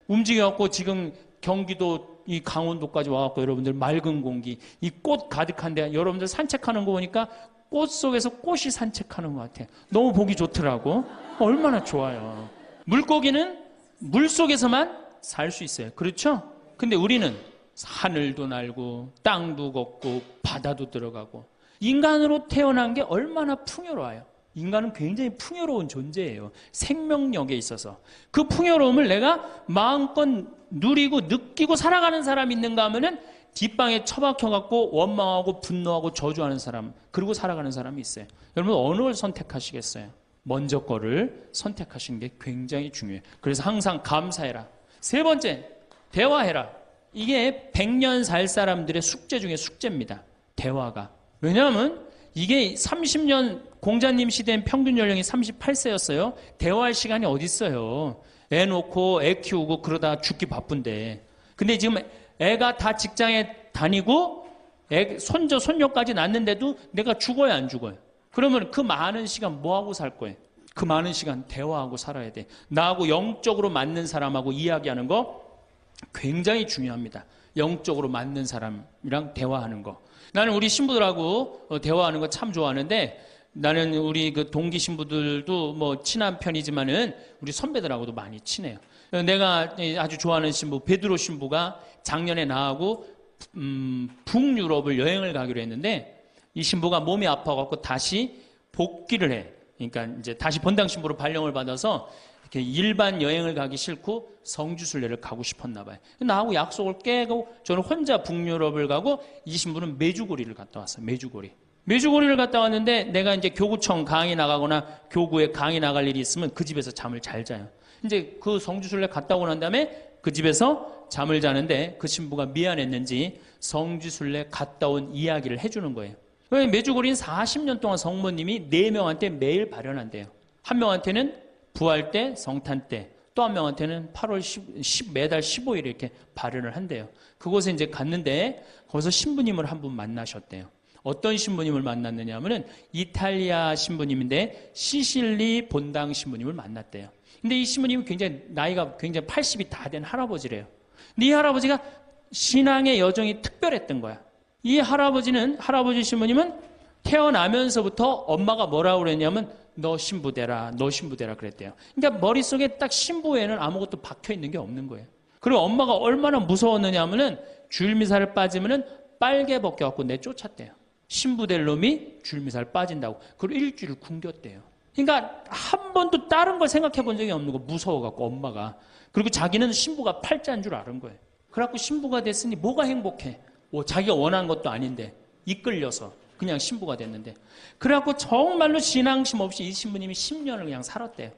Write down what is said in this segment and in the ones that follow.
움직여갖고 지금 경기도 이 강원도까지 와갖고 여러분들 맑은 공기, 이 꽃 가득한데 여러분들 산책하는 거 보니까 꽃 속에서 꽃이 산책하는 것 같아. 너무 보기 좋더라고. 얼마나 좋아요. 물고기는 물 속에서만 살 수 있어요. 그렇죠? 근데 우리는 하늘도 날고 땅도 걷고 바다도 들어가고 인간으로 태어난 게 얼마나 풍요로워요. 인간은 굉장히 풍요로운 존재예요. 생명력에 있어서. 그 풍요로움을 내가 마음껏 누리고 느끼고 살아가는 사람이 있는가 하면은 뒷방에 처박혀갖고 원망하고 분노하고 저주하는 사람, 그리고 살아가는 사람이 있어요. 여러분 어느 걸 선택하시겠어요? 먼저 거를 선택하시는 게 굉장히 중요해요. 그래서 항상 감사해라. 세 번째, 대화해라. 이게 100년 살 사람들의 숙제 중에 숙제입니다. 대화가. 왜냐하면 이게 30년 공자님 시대엔 평균 연령이 38세였어요. 대화할 시간이 어디 있어요. 애 놓고 애 키우고 그러다 죽기 바쁜데. 근데 지금 애가 다 직장에 다니고 애 손자 손녀까지 낳는데도 내가 죽어야 안 죽어요. 그러면 그 많은 시간 뭐하고 살 거예요? 그 많은 시간 대화하고 살아야 돼. 나하고 영적으로 맞는 사람하고 이야기하는 거 굉장히 중요합니다. 영적으로 맞는 사람이랑 대화하는 거. 나는 우리 신부들하고 대화하는 거 참 좋아하는데, 나는 우리 그 동기 신부들도 뭐 친한 편이지만은 우리 선배들하고도 많이 친해요. 내가 아주 좋아하는 신부 베드로 신부가 작년에 나하고 북유럽을 여행을 가기로 했는데, 이 신부가 몸이 아파갖고 다시 복귀를 해. 그러니까 이제 다시 본당 신부로 발령을 받아서 이렇게 일반 여행을 가기 싫고 성지순례를 가고 싶었나 봐요. 나하고 약속을 깨고 저는 혼자 북유럽을 가고, 이 신부는 메주고리를 갔다 왔어요. 메주고리를 갔다 왔는데, 내가 이제 교구청 강의 나가거나 교구에 강의 나갈 일이 있으면 그 집에서 잠을 잘 자요. 이제 그 성지순례 갔다 오고 난 다음에 그 집에서 잠을 자는데, 그 신부가 미안했는지 성지순례 갔다 온 이야기를 해주는 거예요. 메주고리는 40년 동안 성모님이 4명한테 매일 발현한대요. 한 명한테는 부활 때, 성탄 때, 또 한 명한테는 8월 10, 매달 15일 이렇게 발현을 한대요. 그곳에 이제 갔는데 거기서 신부님을 한 분 만나셨대요. 어떤 신부님을 만났느냐 하면은 이탈리아 신부님인데 시실리 본당 신부님을 만났대요. 근데 이 신부님은 굉장히 나이가 굉장히 80이 다 된 할아버지래요. 근데 이 할아버지가 신앙의 여정이 특별했던 거야. 이 할아버지 신부님은 태어나면서부터 엄마가 뭐라고 그랬냐면 너 신부 되라 그랬대요. 그러니까 머릿속에 딱 신부에는 아무것도 박혀 있는 게 없는 거예요. 그리고 엄마가 얼마나 무서웠느냐 하면은 줄미사를 빠지면은 빨개 벗겨갖고 내쫓았대요. 신부 될 놈이 줄미사를 빠진다고. 그리고 일주일 굶겼대요. 그러니까 한 번도 다른 걸 생각해 본 적이 없는 거, 무서워갖고 엄마가. 그리고 자기는 신부가 팔자인 줄 아는 거예요. 그래갖고 신부가 됐으니 뭐가 행복해? 자기가 원한 것도 아닌데 이끌려서 그냥 신부가 됐는데, 그래갖고 정말로 신앙심 없이 이 신부님이 10년을 그냥 살았대요.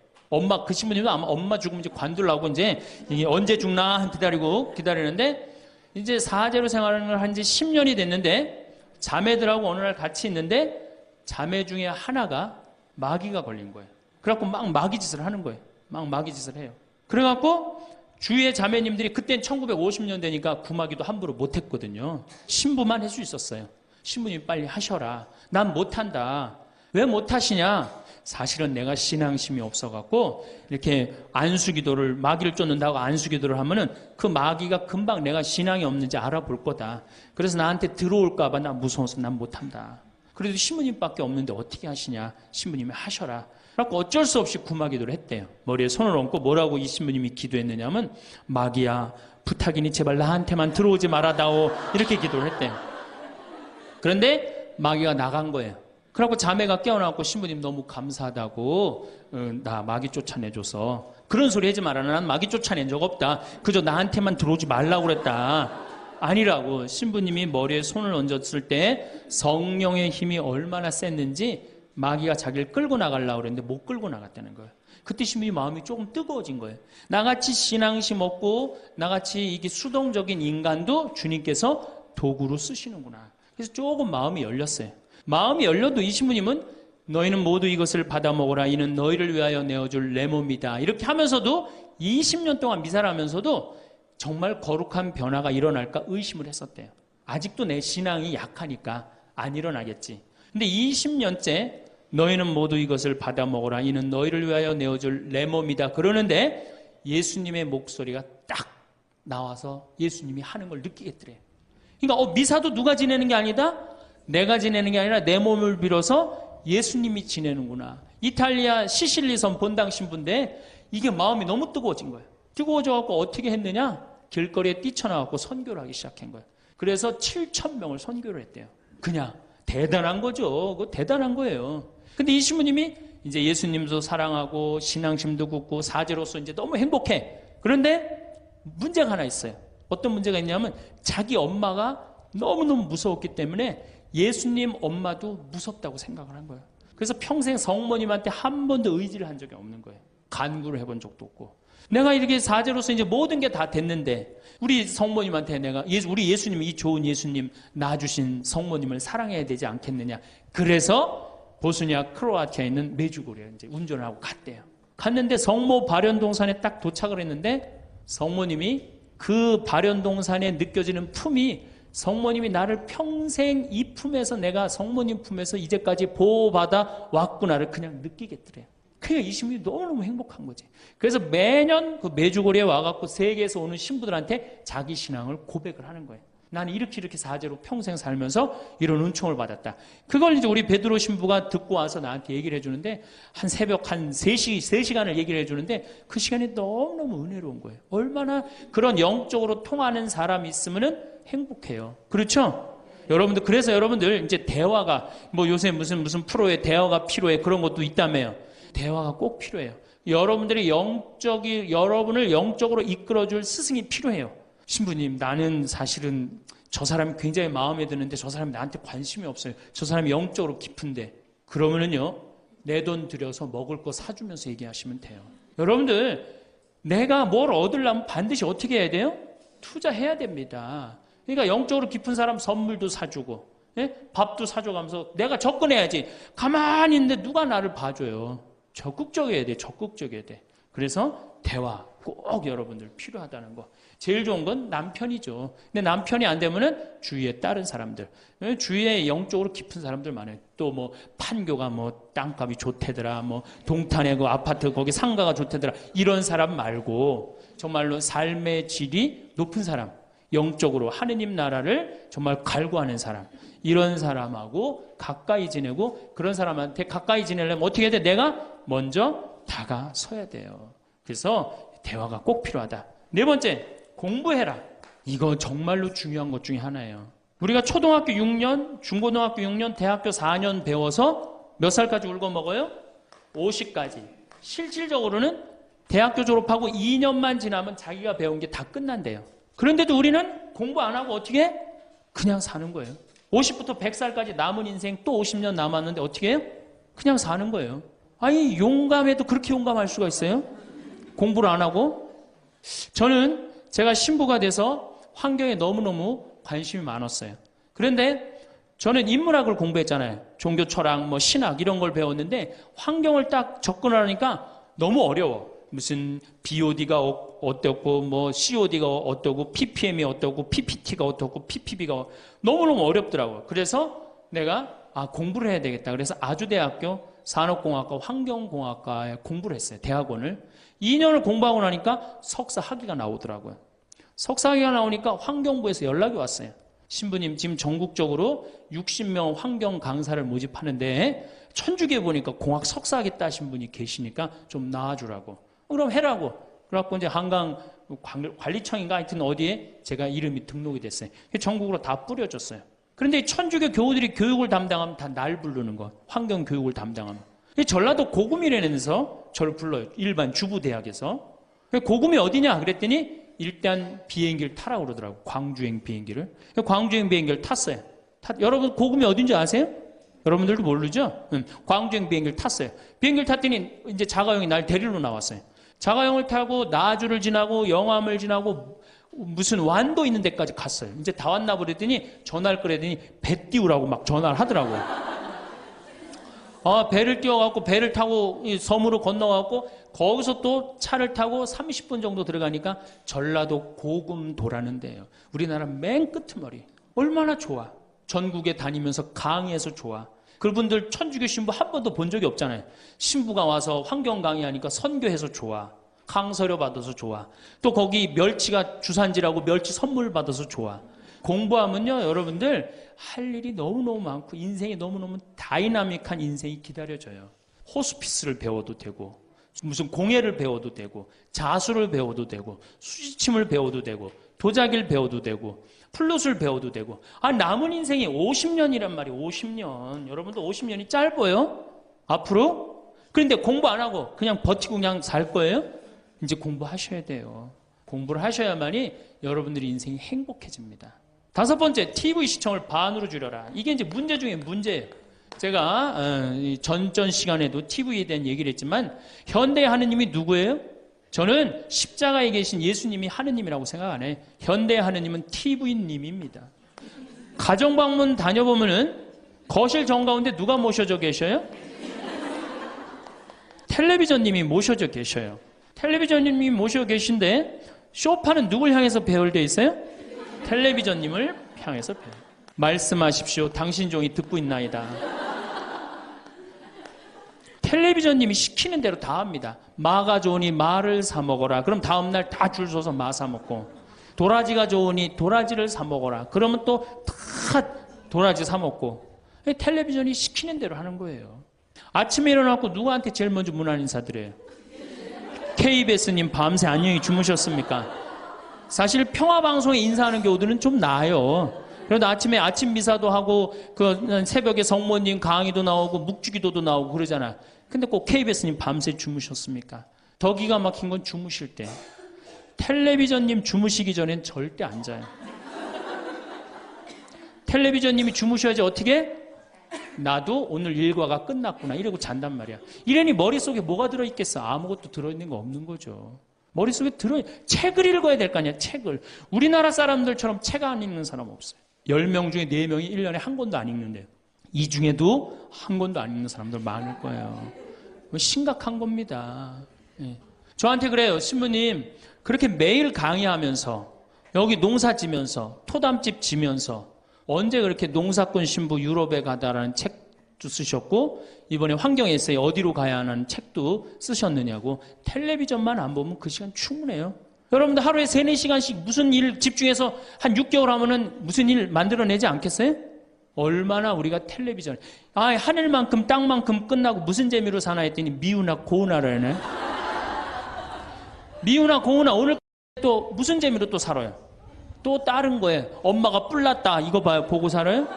그 신부님도 아마 엄마 죽으면 이제 관둘라고 이제 이게 언제 죽나 기다리는데, 이제 사제로 생활을 한 지 10년이 됐는데, 자매들하고 어느 날 같이 있는데 자매 중에 하나가 마귀가 걸린 거예요. 그래갖고 막 마귀짓을 하는 거예요. 막 마귀짓을 해요. 그래갖고 주위의 자매님들이, 그땐 1950년대니까 구마기도 함부로 못했거든요. 신부만 할 수 있었어요. 신부님이 빨리 하셔라. 난 못한다. 왜 못하시냐? 사실은 내가 신앙심이 없어갖고 이렇게 안수기도를, 마귀를 쫓는다고 안수기도를 하면은 그 마귀가 금방 내가 신앙이 없는지 알아볼 거다. 그래서 나한테 들어올까봐 나 무서워서 난 못한다. 그래도 신부님밖에 없는데 어떻게 하시냐? 신부님이 하셔라. 그래서 어쩔 수 없이 구마기도를 했대요. 머리에 손을 얹고 뭐라고 이 신부님이 기도했느냐면, 마귀야 부탁이니 제발 나한테만 들어오지 말아다오, 이렇게 기도를 했대요. 그런데 마귀가 나간 거예요. 그래갖고 자매가 깨어나고, 신부님 너무 감사하다고, 나 마귀 쫓아내줘서. 그런 소리 하지 마라. 난 마귀 쫓아낸 적 없다. 그저 나한테만 들어오지 말라고 그랬다. 아니라고. 신부님이 머리에 손을 얹었을 때 성령의 힘이 얼마나 셌는지 마귀가 자기를 끌고 나가려고 그랬는데 못 끌고 나갔다는 거예요. 그때 신부님 마음이 조금 뜨거워진 거예요. 나같이 신앙심 없고 나같이 이게 수동적인 인간도 주님께서 도구로 쓰시는구나. 그래서 조금 마음이 열렸어요. 마음이 열려도 이 신부님은 너희는 모두 이것을 받아 먹어라. 이는 너희를 위하여 내어줄 내 몸이다. 이렇게 하면서도 20년 동안 미사를 하면서도 정말 거룩한 변화가 일어날까 의심을 했었대요. 아직도 내 신앙이 약하니까 안 일어나겠지. 근데 20년째 너희는 모두 이것을 받아 먹어라. 이는 너희를 위하여 내어줄 내 몸이다. 그러는데 예수님의 목소리가 딱 나와서 예수님이 하는 걸 느끼겠더래요. 그러니까 미사도 누가 지내는 게 아니다? 내가 지내는 게 아니라 내 몸을 빌어서 예수님이 지내는구나. 이탈리아 시실리 섬 본당 신부인데 이게 마음이 너무 뜨거워진 거예요. 뜨거워져갖고 어떻게 했느냐? 길거리에 뛰쳐나와갖고 선교를 하기 시작한 거예요. 그래서 7,000명을 선교를 했대요. 그냥 대단한 거죠. 그거 대단한 거예요. 근데 이 신부님이 이제 예수님도 사랑하고 신앙심도 굳고 사제로서 이제 너무 행복해. 그런데 문제가 하나 있어요. 어떤 문제가 있냐면 자기 엄마가 너무너무 무서웠기 때문에 예수님 엄마도 무섭다고 생각을 한 거예요. 그래서 평생 성모님한테 한 번도 의지를 한 적이 없는 거예요. 간구를 해본 적도 없고. 내가 이렇게 사제로서 이제 모든 게 다 됐는데 우리 성모님한테 우리 예수님, 이 좋은 예수님 낳아주신 성모님을 사랑해야 되지 않겠느냐. 그래서 보스니아 크로아티아에 있는 메주고리에 이제 운전을 하고 갔대요. 갔는데 성모 발연동산에 딱 도착을 했는데 성모님이 그 발연동산에 느껴지는 품이 성모님이 나를 평생 이 품에서 내가 성모님 품에서 이제까지 보호받아 왔구나를 그냥 느끼겠더래요. 그냥 이 신부님이 너무너무 행복한 거지. 그래서 매년 그 메주고리에 와갖고 세계에서 오는 신부들한테 자기 신앙을 고백을 하는 거예요. 나는 이렇게 사제로 평생 살면서 이런 은총을 받았다. 그걸 이제 우리 베드로 신부가 듣고 와서 나한테 얘기를 해주는데 한 새벽 한 3시간을 얘기를 해주는데 그 시간이 너무너무 은혜로운 거예요. 얼마나 그런 영적으로 통하는 사람이 있으면은 행복해요. 그렇죠? 여러분들, 그래서 여러분들 이제 대화가 뭐 요새 무슨 프로에 대화가 필요해 그런 것도 있다며요. 대화가 꼭 필요해요. 여러분들이 여러분을 영적으로 이끌어줄 스승이 필요해요. 신부님, 나는 사실은 저 사람이 굉장히 마음에 드는데 저 사람이 나한테 관심이 없어요. 저 사람이 영적으로 깊은데. 그러면은요, 내 돈 들여서 먹을 거 사주면서 얘기하시면 돼요. 여러분들, 내가 뭘 얻으려면 반드시 어떻게 해야 돼요? 투자해야 됩니다. 그러니까 영적으로 깊은 사람 선물도 사주고, 예? 밥도 사줘가면서 내가 접근해야지. 가만히 있는데 누가 나를 봐줘요. 적극적이어야 돼. 적극적이어야 돼. 그래서 대화 꼭 여러분들 필요하다는 거. 제일 좋은 건 남편이죠. 근데 남편이 안 되면은 주위에 다른 사람들, 주위에 영적으로 깊은 사람들 많아요. 또 뭐 판교가 뭐 땅값이 좋대더라, 뭐 동탄에 그 아파트 거기 상가가 좋대더라, 이런 사람 말고 정말로 삶의 질이 높은 사람, 영적으로 하느님 나라를 정말 갈구하는 사람, 이런 사람하고 가까이 지내고, 그런 사람한테 가까이 지내려면 어떻게 해야 돼? 내가 먼저 다가서야 돼요. 그래서 대화가 꼭 필요하다. 네 번째, 공부해라. 이거 정말로 중요한 것 중에 하나예요. 우리가 초등학교 6년, 중고등학교 6년, 대학교 4년 배워서 몇 살까지 울고 먹어요? 50까지. 실질적으로는 대학교 졸업하고 2년만 지나면 자기가 배운 게 다 끝난대요. 그런데도 우리는 공부 안 하고 어떻게 해? 그냥 사는 거예요. 50부터 100살까지 남은 인생 또 50년 남았는데 어떻게 해요? 그냥 사는 거예요. 아니, 용감해도 그렇게 용감할 수가 있어요? 공부를 안 하고? 저는 제가 신부가 돼서 환경에 너무너무 관심이 많았어요. 그런데 저는 인문학을 공부했잖아요. 종교 철학, 뭐 신학 이런 걸 배웠는데 환경을 딱 접근하니까 너무 어려워. 무슨 BOD가 어떻고, 뭐 COD가 어떻고, PPM이 어떻고, PPT가 어떻고, PPB가 너무너무 어렵더라고요. 그래서 내가 공부를 해야 되겠다. 그래서 아주대학교 산업공학과 환경공학과에 공부를 했어요. 대학원을. 2년을 공부하고 나니까 석사 학위가 나오더라고요. 석사 학위가 나오니까 환경부에서 연락이 왔어요. 신부님, 지금 전국적으로 60명 환경 강사를 모집하는데 천주교에 보니까 공학 석사 하겠다 하신 분이 계시니까 좀 나와주라고. 그럼 해라고. 그래갖고 이제 한강 관리청인가 하여튼 어디에 제가 이름이 등록이 됐어요. 전국으로 다 뿌려졌어요. 그런데 천주교 교우들이 교육을 담당하면 다 날 부르는 거. 환경 교육을 담당하면. 전라도 고구미라면서 저를 불러요. 일반 주부대학에서. 고구미 어디냐? 그랬더니 일단 비행기를 타라고 그러더라고. 광주행 비행기를. 광주행 비행기를 탔어요. 여러분 고구미 어딘지 아세요? 여러분들도 모르죠? 광주행 비행기를 탔어요. 비행기를 탔더니 이제 자가용이 날 데리러 나왔어요. 자가용을 타고 나주를 지나고 영암을 지나고 무슨 완도 있는 데까지 갔어요. 이제 다 왔나 보랬더니 전화를 끄랬더니 배 띄우라고 막 전화를 하더라고요. 배를 띄워갖고 배를 타고 섬으로 건너갖고 거기서 또 차를 타고 30분 정도 들어가니까 전라도 고금도라는 데예요. 우리나라 맨 끄트머리. 얼마나 좋아. 전국에 다니면서 강의해서 좋아. 그분들 천주교 신부 한 번도 본 적이 없잖아요. 신부가 와서 환경 강의하니까 선교해서 좋아. 강서료 받아서 좋아. 또 거기 멸치가 주산지라고 멸치 선물 받아서 좋아. 공부하면요, 여러분들 할 일이 너무너무 많고 인생이 너무너무 다이나믹한 인생이 기다려져요. 호스피스를 배워도 되고 무슨 공예를 배워도 되고 자수를 배워도 되고 수지침을 배워도 되고 도자기를 배워도 되고 플룻을 배워도 되고 남은 인생이 50년이란 말이에요. 50년. 여러분들 50년이 짧아요? 앞으로? 그런데 공부 안 하고 그냥 버티고 그냥 살 거예요? 이제 공부하셔야 돼요. 공부를 하셔야만이 여러분들의 인생이 행복해집니다. 5번째, TV 시청을 반으로 줄여라. 이게 이제 문제 중에 문제예요. 제가 전전 시간에도 TV에 대한 얘기를 했지만 현대의 하느님이 누구예요? 저는 십자가에 계신 예수님이 하느님이라고 생각 안 해요. 현대의 하느님은 TV님입니다. 가정방문 다녀보면은 거실 정가운데 누가 모셔져 계셔요? 텔레비전님이 모셔져 계셔요. 텔레비전님이 모셔 계신데 소파는 누굴 향해서 배열되어 있어요? 텔레비전님을 향해서 배열. 말씀하십시오. 당신 종이 듣고 있나이다. 텔레비전님이 시키는 대로 다 합니다. 마가 좋으니 마를 사 먹어라. 그럼 다음날 다 줄 서서 마 사 먹고, 도라지가 좋으니 도라지를 사 먹어라. 그러면 또 다 도라지 사 먹고. 텔레비전이 시키는 대로 하는 거예요. 아침에 일어나고 누구한테 제일 먼저 문안 인사드려요? KBS님 밤새 안녕히 주무셨습니까? 사실 평화방송에 인사하는 경우들은 좀 나아요. 그래도 아침에 아침 미사도 하고 그 새벽에 성모님 강의도 나오고 묵주기도도 나오고 그러잖아. 근데 꼭 KBS님 밤새 주무셨습니까? 더 기가 막힌 건 주무실 때. 텔레비전님 주무시기 전엔 절대 안 자요. 텔레비전님이 주무셔야지 어떻게? 나도 오늘 일과가 끝났구나 이러고 잔단 말이야. 이러니 머릿속에 뭐가 들어있겠어? 아무것도 들어있는 거 없는 거죠. 머릿속에 책을 읽어야 될 거 아니야. 책을. 우리나라 사람들처럼 책 안 읽는 사람 없어요. 10명 중에 4명이 1년에 한 권도 안 읽는데요. 이 중에도 한 권도 안 읽는 사람들 많을 거예요. 심각한 겁니다. 예. 저한테 그래요. 신부님 그렇게 매일 강의하면서 여기 농사 지면서 토담집 지면서 언제 그렇게 농사꾼 신부 유럽에 가다라는 책도 쓰셨고 이번에 환경에세이 어디로 가야 하는 책도 쓰셨느냐고. 텔레비전만 안 보면 그 시간 충분해요. 여러분들 하루에 3, 4시간씩 무슨 일 집중해서 한 6개월 하면은 무슨 일 만들어내지 않겠어요? 얼마나 우리가 텔레비전 하늘만큼 땅만큼 끝나고 무슨 재미로 사나 했더니 미우나 고우나를 하네. 미우나 고우나 오늘 또 무슨 재미로 또 살아요? 또 다른 거예요. 엄마가 뿔났다 이거 봐요. 보고 살아요?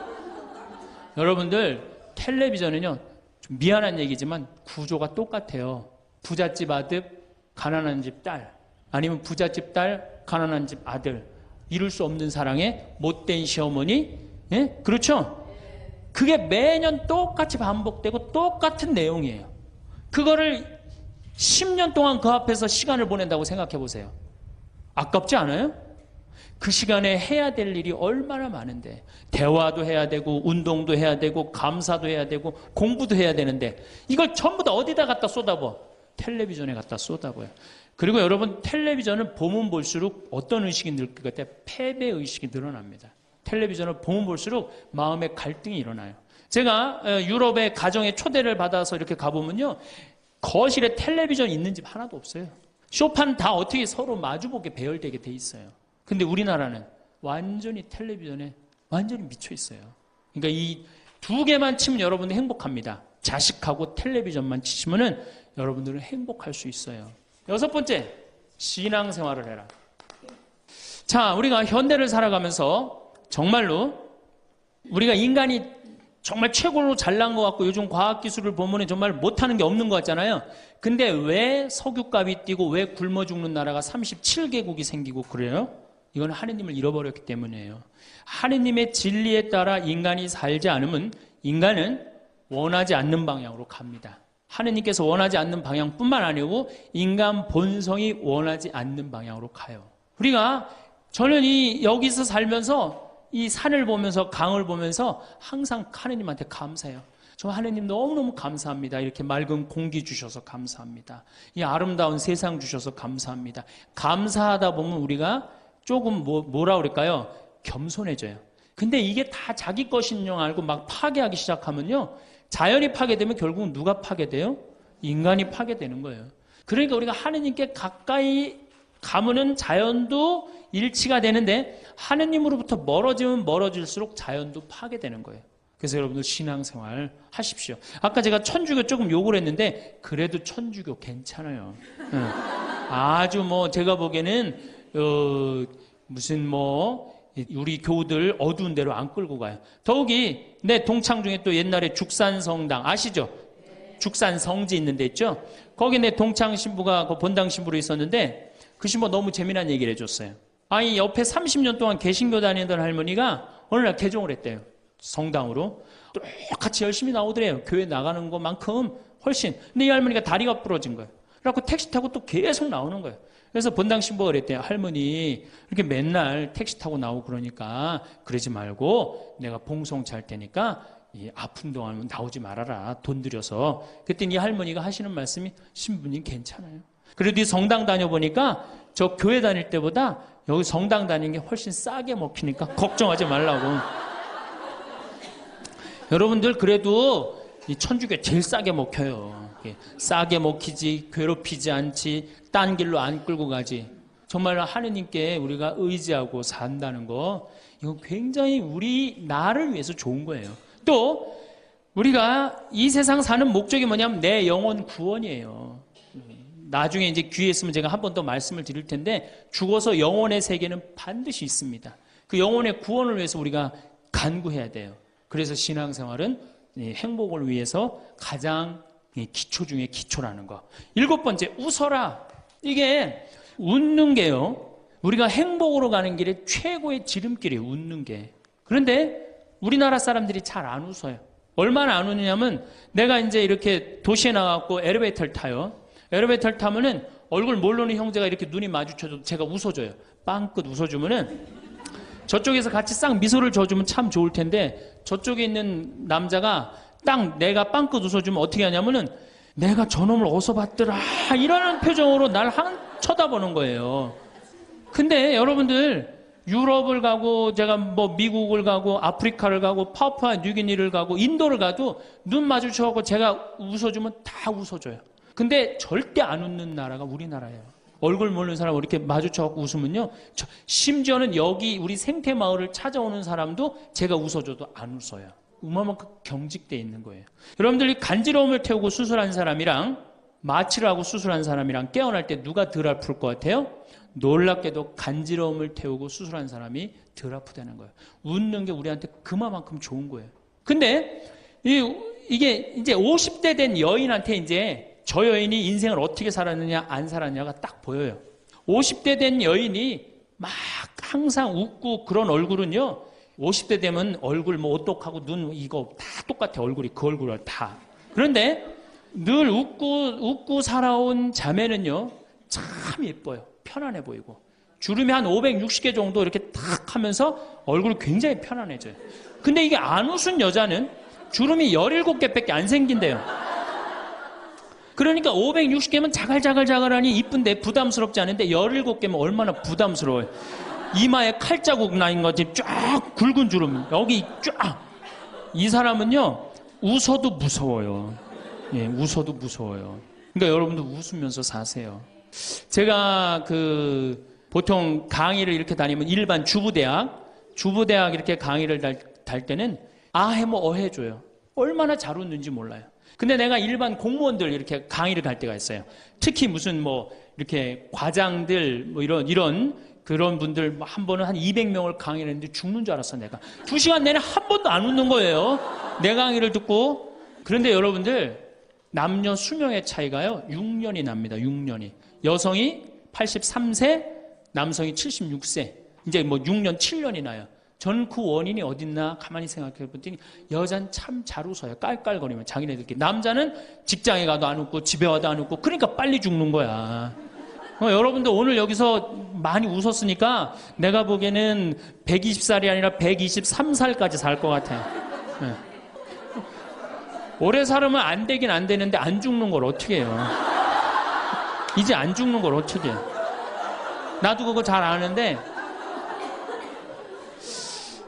여러분들 텔레비전은요 좀 미안한 얘기지만 구조가 똑같아요. 부잣집 아들 가난한 집 딸, 아니면 부잣집 딸 가난한 집 아들, 이룰 수 없는 사랑에 못된 시어머니. 예? 그렇죠? 그게 매년 똑같이 반복되고 똑같은 내용이에요. 그거를 10년 동안 그 앞에서 시간을 보낸다고 생각해 보세요. 아깝지 않아요? 그 시간에 해야 될 일이 얼마나 많은데, 대화도 해야 되고 운동도 해야 되고 감사도 해야 되고 공부도 해야 되는데 이걸 전부 다 어디다 갖다 쏟아부어? 텔레비전에 갖다 쏟아부어요. 그리고 여러분 텔레비전을 보면 볼수록 어떤 의식이 늘 것 같아요? 패배의식이 늘어납니다. 텔레비전을 보면 볼수록 마음에 갈등이 일어나요. 제가 유럽의 가정에 초대를 받아서 이렇게 가보면요 거실에 텔레비전 있는 집 하나도 없어요. 소파는 다 어떻게 서로 마주보게 배열되게 돼 있어요. 근데 우리나라는 완전히 텔레비전에 완전히 미쳐 있어요. 그러니까 이 2개만 치면 여러분들 행복합니다. 자식하고 텔레비전만 치시면은 여러분들은 행복할 수 있어요. 6번째, 신앙생활을 해라. 자, 우리가 현대를 살아가면서 정말로 우리가 인간이 정말 최고로 잘난 것 같고 요즘 과학기술을 보면 정말 못하는 게 없는 것 같잖아요. 근데 왜 석유값이 뛰고 왜 굶어 죽는 나라가 37개국이 생기고 그래요? 이건 하느님을 잃어버렸기 때문이에요. 하느님의 진리에 따라 인간이 살지 않으면 인간은 원하지 않는 방향으로 갑니다. 하느님께서 원하지 않는 방향뿐만 아니고 인간 본성이 원하지 않는 방향으로 가요. 우리가 저는 여기서 살면서 이 산을 보면서 강을 보면서 항상 하느님한테 감사해요. 저 하느님 너무너무 감사합니다. 이렇게 맑은 공기 주셔서 감사합니다. 이 아름다운 세상 주셔서 감사합니다. 감사하다 보면 우리가 조금 뭐라 그럴까요? 겸손해져요. 근데 이게 다 자기 것인 줄 알고 막 파괴하기 시작하면요 자연이 파괴되면 결국은 누가 파괴돼요? 인간이 파괴되는 거예요. 그러니까 우리가 하느님께 가까이 가면은 자연도 일치가 되는데 하느님으로부터 멀어지면 멀어질수록 자연도 파괴되는 거예요. 그래서 여러분들 신앙생활 하십시오. 아까 제가 천주교 조금 욕을 했는데 그래도 천주교 괜찮아요. 아주 뭐 제가 보기에는 무슨 뭐 우리 교우들 어두운 데로 안 끌고 가요. 더욱이 내 동창 중에 또 옛날에 죽산성당 아시죠? 죽산 성지 있는 데 있죠? 거기 내 동창 신부가 그 본당 신부로 있었는데 그 신부가 너무 재미난 얘기를 해줬어요. 아니 옆에 30년 동안 개신교 다니던 할머니가 어느 날 개종을 했대요. 성당으로. 똑같이 열심히 나오더래요. 교회 나가는 것만큼 훨씬. 근데 이 할머니가 다리가 부러진 거예요. 그래갖고 택시 타고 또 계속 나오는 거예요. 그래서 본당 신부가 그랬대요. 할머니 이렇게 맨날 택시 타고 나오고 그러니까 그러지 말고 내가 봉송 잘 테니까 이 아픈 동안 나오지 말아라. 돈 들여서. 그랬더니 이 할머니가 하시는 말씀이 신부님 괜찮아요. 그래도 이 성당 다녀보니까 저 교회 다닐 때보다 여기 성당 다니는 게 훨씬 싸게 먹히니까 걱정하지 말라고. 여러분들 그래도 이 천주교 제일 싸게 먹혀요. 싸게 먹히지 괴롭히지 않지 딴 길로 안 끌고 가지. 정말 하느님께 우리가 의지하고 산다는 거 이거 굉장히 우리 나를 위해서 좋은 거예요. 또 우리가 이 세상 사는 목적이 뭐냐면 내 영혼 구원이에요. 나중에 이제 귀에 있으면 제가 한 번 더 말씀을 드릴 텐데 죽어서 영혼의 세계는 반드시 있습니다. 그 영혼의 구원을 위해서 우리가 간구해야 돼요. 그래서 신앙생활은 행복을 위해서 가장 기초 중에 기초라는 거. 7번째, 웃어라. 이게 웃는 게요. 우리가 행복으로 가는 길에 최고의 지름길이에요. 웃는 게. 그런데 우리나라 사람들이 잘 안 웃어요. 얼마나 안 웃느냐면 내가 이제 이렇게 도시에 나가고 엘리베이터를 타요. 엘리베이터를 타면은 얼굴 모르는 형제가 이렇게 눈이 마주쳐도 제가 웃어줘요. 빵긋 웃어주면은 저쪽에서 같이 싹 미소를 줘주면 참 좋을 텐데 저쪽에 있는 남자가 딱 내가 빵긋 웃어주면 어떻게 하냐면은 내가 저놈을 어디서 봤더라 이러는 표정으로 날 쳐다보는 거예요. 근데 여러분들 유럽을 가고 제가 뭐 미국을 가고 아프리카를 가고 파푸아 뉴기니를 가고 인도를 가도 눈 마주쳐갖고 제가 웃어주면 다 웃어줘요. 근데 절대 안 웃는 나라가 우리나라예요. 얼굴 모르는 사람 이렇게 마주쳐갖고 웃으면요. 심지어는 여기 우리 생태마을을 찾아오는 사람도 제가 웃어줘도 안 웃어요. 그만큼 경직되어 있는 거예요. 여러분들이 간지러움을 태우고 수술한 사람이랑 마취를 하고 수술한 사람이랑 깨어날 때 누가 덜 아플 것 같아요? 놀랍게도 간지러움을 태우고 수술한 사람이 덜 아프다는 거예요. 웃는 게 우리한테 그만큼 좋은 거예요. 근데 이게 이제 50대 된 여인한테 이제 저 여인이 인생을 어떻게 살았느냐 안 살았느냐가 딱 보여요. 50대 된 여인이 막 항상 웃고 그런 얼굴은요. 50대 되면 얼굴 뭐 오똑하고 눈 이거 다 똑같아. 얼굴이 그 얼굴을 다. 그런데 늘 웃고 살아온 자매는요. 참 예뻐요. 편안해 보이고. 주름이 한 560개 정도 이렇게 탁 하면서 얼굴이 굉장히 편안해져요. 근데 이게 안 웃은 여자는 주름이 17개밖에 안 생긴대요. 그러니까 560개면 자갈자갈자갈하니 이쁜데 부담스럽지 않은데 17개면 얼마나 부담스러워요. 이마에 칼자국 나인 거지 쫙 굵은 주름 여기 쫙. 이 사람은요 웃어도 무서워요. 예, 웃어도 무서워요. 그러니까 여러분도 웃으면서 사세요. 제가 보통 강의를 이렇게 다니면 일반 주부대학 이렇게 강의를 달 때는 아해모 어해줘요. 얼마나 잘 웃는지 몰라요. 근데 내가 일반 공무원들 이렇게 강의를 갈 때가 있어요. 특히 무슨 뭐 이렇게 과장들 뭐 이런 그런 분들 한 번은 한 200명을 강의를 했는데 죽는 줄 알았어 내가. 2시간 내내 한 번도 안 웃는 거예요. 내 강의를 듣고. 그런데 여러분들 남녀 수명의 차이가요 6년이 납니다. 6년이. 여성이 83세, 남성이 76세. 이제 뭐 6년, 7년이 나요. 저는 그 원인이 어딨나 가만히 생각해 봤더니 여자는 참 잘 웃어요. 깔깔거리면 자기네들끼리. 남자는 직장에 가도 안 웃고 집에 와도 안 웃고 그러니까 빨리 죽는 거야. 여러분들 오늘 여기서 많이 웃었으니까 내가 보기에는 120살이 아니라 123살까지 살 것 같아요. 네. 오래 살으면 안 되긴 안 되는데 안 죽는 걸 어떻게 해요? 이제 안 죽는 걸 어떻게 해요? 나도 그거 잘 아는데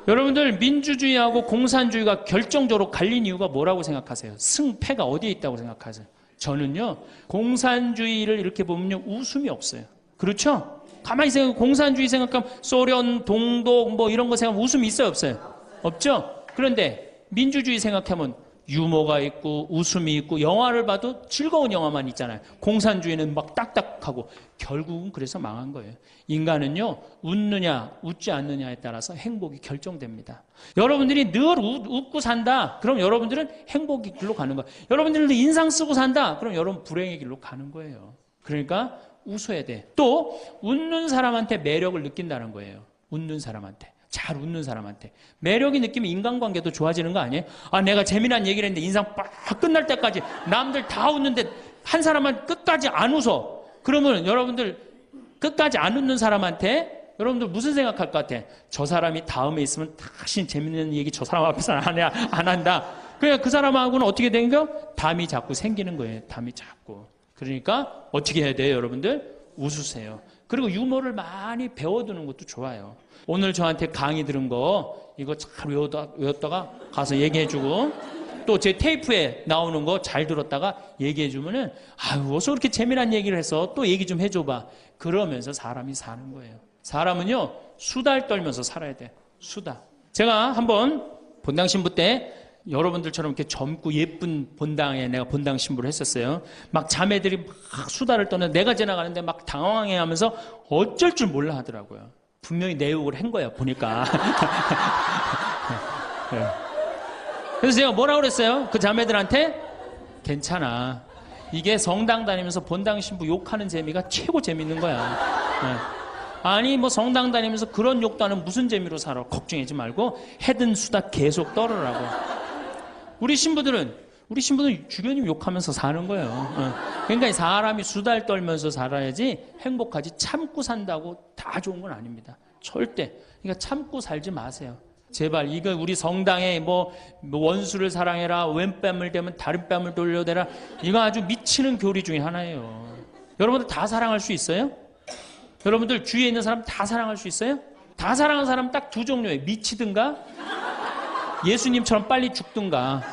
여러분들 민주주의하고 공산주의가 결정적으로 갈린 이유가 뭐라고 생각하세요? 승패가 어디에 있다고 생각하세요? 저는요, 공산주의를 이렇게 보면요, 웃음이 없어요. 그렇죠? 가만히 생각하면, 공산주의 생각하면, 소련, 동독, 뭐 이런 거 생각하면 웃음이 있어요, 없어요? 없죠? 그런데 민주주의 생각하면 유머가 있고, 웃음이 있고, 영화를 봐도 즐거운 영화만 있잖아요. 공산주의는 막 딱딱하고, 결국은 그래서 망한 거예요. 인간은요, 웃느냐, 웃지 않느냐에 따라서 행복이 결정됩니다. 여러분들이 늘 웃고 산다, 그럼 여러분들은 행복의 길로 가는 거예요. 여러분들이 인상 쓰고 산다, 그럼 여러분 불행의 길로 가는 거예요. 그러니까 웃어야 돼. 또 웃는 사람한테 매력을 느낀다는 거예요. 웃는 사람한테. 잘 웃는 사람한테. 매력이 느끼면 인간관계도 좋아지는 거 아니에요? 아, 내가 재미난 얘기를 했는데 인상 빡 끝날 때까지 남들 다 웃는데 한 사람만 끝까지 안 웃어. 그러면 여러분들 끝까지 안 웃는 사람한테 여러분들 무슨 생각할 것 같아? 저 사람이 다음에 있으면 다시 재밌는 얘기 저 사람 앞에서 안 한다. 그러니까 그 사람하고는 어떻게 된 거? 담이 자꾸 생기는 거예요. 담이 자꾸. 그러니까 어떻게 해야 돼요, 여러분들? 웃으세요. 그리고 유머를 많이 배워두는 것도 좋아요. 오늘 저한테 강의 들은 거 이거 잘 외웠다가 가서 얘기해주고 또 제 테이프에 나오는 거 잘 들었다가 얘기해주면은 아유 어서 그렇게 재미난 얘기를 해서 또 얘기 좀 해줘봐. 그러면서 사람이 사는 거예요. 사람은요 수다를 떨면서 살아야 돼. 수다. 제가 한번 본당 신부 때 여러분들처럼 이렇게 젊고 예쁜 본당에 내가 본당 신부를 했었어요. 막 자매들이 막 수다를 떠는 내가 지나가는데 막 당황해하면서 어쩔 줄 몰라 하더라고요. 분명히 내 욕을 한 거야 보니까. 네. 그래서 제가 뭐라고 그랬어요? 그 자매들한테 괜찮아. 이게 성당 다니면서 본당 신부 욕하는 재미가 최고 재밌는 거야. 네. 아니 뭐 성당 다니면서 그런 욕도 하는 무슨 재미로 살아. 걱정하지 말고 해든 수다 계속 떨으라고. 우리 신부들은 주변님 욕하면서 사는 거예요. 그러니까 사람이 수다를 떨면서 살아야지 행복하지. 참고 산다고 다 좋은 건 아닙니다. 절대. 그러니까 참고 살지 마세요. 제발 이거 우리 성당에 뭐 원수를 사랑해라, 왼뺨을 대면 다른 뺨을 돌려대라, 이거 아주 미치는 교리 중에 하나예요. 여러분들 다 사랑할 수 있어요? 여러분들 주위에 있는 사람 다 사랑할 수 있어요? 다 사랑하는 사람 딱 두 종류예요. 미치든가 예수님처럼 빨리 죽든가.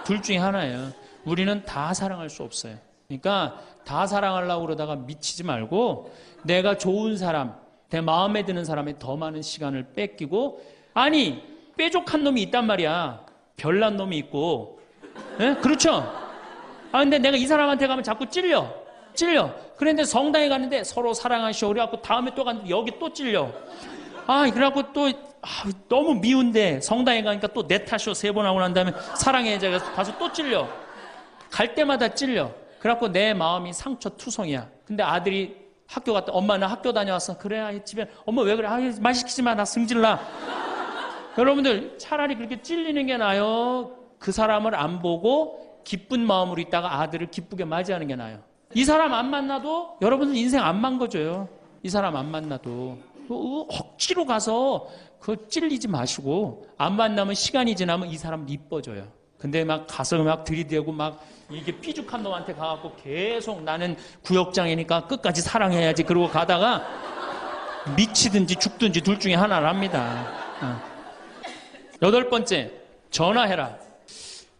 둘 중에 하나예요. 우리는 다 사랑할 수 없어요. 그러니까 다 사랑하려고 그러다가 미치지 말고 내가 좋은 사람, 내 마음에 드는 사람에 더 많은 시간을 뺏기고, 아니 뾰족한 놈이 있단 말이야. 별난 놈이 있고. 네? 그렇죠? 근데 내가 이 사람한테 가면 자꾸 찔려. 그런데 성당에 갔는데 서로 사랑하시오 그래갖고 다음에 또 갔는데 여기 또 찔려. 그래갖고 또 너무 미운데 성당에 가니까 또 내 탓이오 3번 하고 난 다음에 사랑해 제가 가서 또 찔려. 갈 때마다 찔려. 그래갖고 내 마음이 상처투성이야. 근데 아들이 학교 갔다, 엄마 나 학교 다녀왔어. 그래 집에 엄마 왜 그래? 말 시키지 마. 나 승질나. 여러분들 차라리 그렇게 찔리는 게 나아요. 그 사람을 안 보고 기쁜 마음으로 있다가 아들을 기쁘게 맞이하는 게 나아요. 이 사람 안 만나도 여러분들 인생 안 망가져요. 이 사람 안 만나도 억지로 가서 그 찔리지 마시고, 안 만나면 시간이 지나면 이 사람 이뻐져요. 근데 막 가서 막 들이대고 막 이게 삐죽한 놈한테 가갖고 계속 나는 구역장이니까 끝까지 사랑해야지 그러고 가다가 미치든지 죽든지 둘 중에 하나를 합니다. 8번째, 전화해라.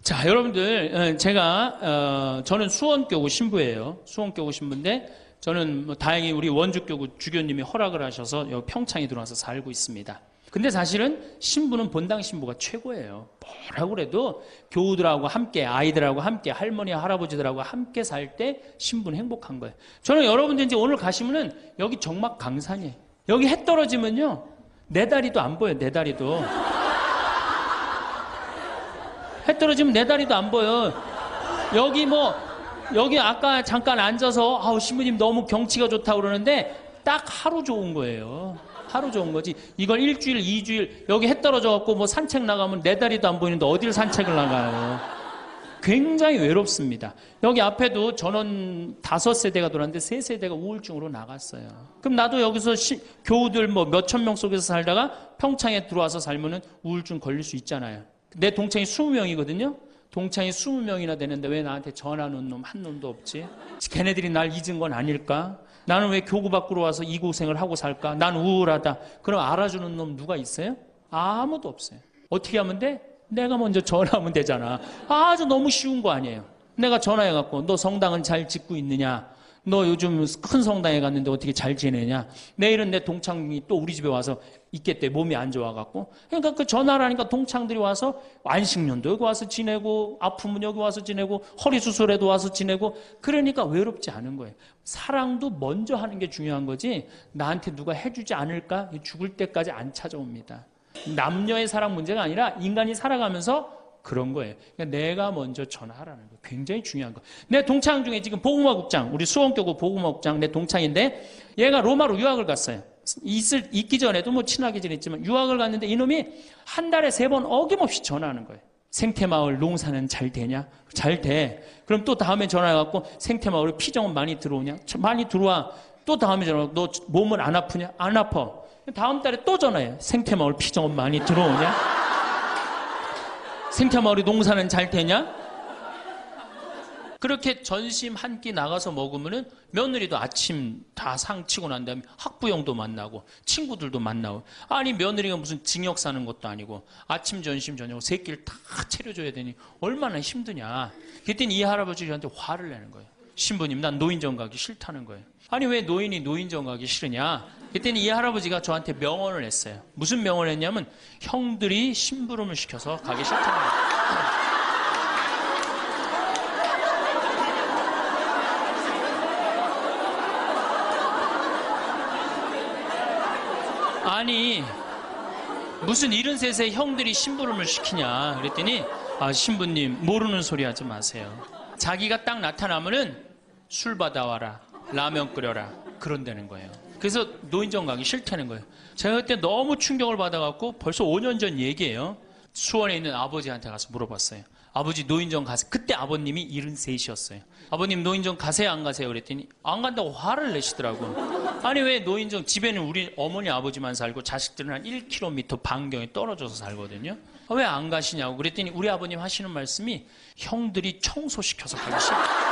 자, 여러분들, 제가, 저는 수원교구 신부예요. 수원교구 신부인데, 저는 뭐 다행히 우리 원주교구 주교님이 허락을 하셔서 여기 평창에 들어와서 살고 있습니다. 근데 사실은 신부는 본당 신부가 최고예요. 뭐라고 그래도 교우들하고 함께, 아이들하고 함께, 할머니, 할아버지들하고 함께 살 때 신부는 행복한 거예요. 저는 여러분들 이제 오늘 가시면은 여기 정막 강산이에요. 여기 해 떨어지면요, 내 다리도 안 보여요, 내 다리도. 해 떨어지면 내 다리도 안 보여. 여기 아까 잠깐 앉아서 신부님 너무 경치가 좋다고 그러는데 딱 하루 좋은 거예요. 하루 좋은 거지. 이걸 일주일, 2주일 여기 해 떨어져갖고 뭐 산책 나가면 내 다리도 안 보이는데 어딜 산책을 나가요. 굉장히 외롭습니다. 여기 앞에도 전원 5세대가 돌았는데 3세대가 우울증으로 나갔어요. 그럼 나도 여기서 교우들 뭐 몇천 명 속에서 살다가 평창에 들어와서 살면은 우울증 걸릴 수 있잖아요. 내 동창이 20명이거든요. 동창이 20명이나 되는데 왜 나한테 전화하는 놈 한 놈도 없지? 걔네들이 날 잊은 건 아닐까? 나는 왜 교구 밖으로 와서 이 고생을 하고 살까? 난 우울하다. 그럼 알아주는 놈 누가 있어요? 아무도 없어요. 어떻게 하면 돼? 내가 먼저 전화하면 되잖아. 아주 너무 쉬운 거 아니에요. 내가 전화해갖고 너 성당은 잘 짓고 있느냐? 너 요즘 큰 성당에 갔는데 어떻게 잘 지내냐? 내일은 내 동창이 또 우리 집에 와서 있겠대. 몸이 안 좋아갖고. 그러니까 그 전화를 하니까 동창들이 와서 안식년도 여기 와서 지내고 아프면 여기 와서 지내고 허리 수술에도 와서 지내고 그러니까 외롭지 않은 거예요. 사랑도 먼저 하는 게 중요한 거지 나한테 누가 해주지 않을까? 죽을 때까지 안 찾아옵니다. 남녀의 사랑 문제가 아니라 인간이 살아가면서 그런 거예요. 그러니까 내가 먼저 전화하라는 거 굉장히 중요한 거. 내 동창 중에 지금 복음화국장, 우리 수원교구 복음화국장 내 동창인데 얘가 로마로 유학을 갔어요. 있기 전에도 뭐 친하게 지냈지만 유학을 갔는데 이놈이 한 달에 3번 어김없이 전화하는 거예요. 생태마을 농사는 잘 되냐? 잘 돼. 그럼 또 다음에 전화해갖고 생태마을에 피정은 많이 들어오냐? 많이 들어와. 또 다음에 전화하고 너 몸은 안 아프냐? 안 아파. 다음 달에 또 전화해. 생태마을 피정은 많이 들어오냐? 생태마을이 농사는 잘 되냐? 그렇게 전심 한 끼 나가서 먹으면은 며느리도 아침 다 상 치고 난 다음에 학부형도 만나고 친구들도 만나고 아니 며느리가 무슨 징역 사는 것도 아니고 아침 점심 저녁 3끼를 다 차려줘야 되니 얼마나 힘드냐. 그랬더니 이 할아버지 저한테 화를 내는 거예요. 신부님 난 노인정 가기 싫다는 거예요. 아니 왜 노인이 노인정 가기 싫으냐. 그랬더니 이 할아버지가 저한테 명언을 했어요. 무슨 명언을 했냐면 형들이 심부름을 시켜서 가기 싫다는 거예요. 아니 무슨 73세 형들이 심부름을 시키냐 그랬더니 아 신부님 모르는 소리 하지 마세요. 자기가 딱 나타나면은 술 받아와라 라면 끓여라 그런다는 거예요. 그래서 노인정 가기 싫다는 거예요. 제가 그때 너무 충격을 받아갖고 벌써 5년 전 얘기예요. 수원에 있는 아버지한테 가서 물어봤어요. 아버지 노인정 가세요. 그때 아버님이 73이셨어요. 아버님 노인정 가세요 안 가세요 그랬더니 안 간다고 화를 내시더라고요. 아니 왜 노인정 집에는 우리 어머니 아버지만 살고 자식들은 한 1km 반경에 떨어져서 살거든요. 왜 안 가시냐고 그랬더니 우리 아버님 하시는 말씀이 형들이 청소시켜서 가기 싫다.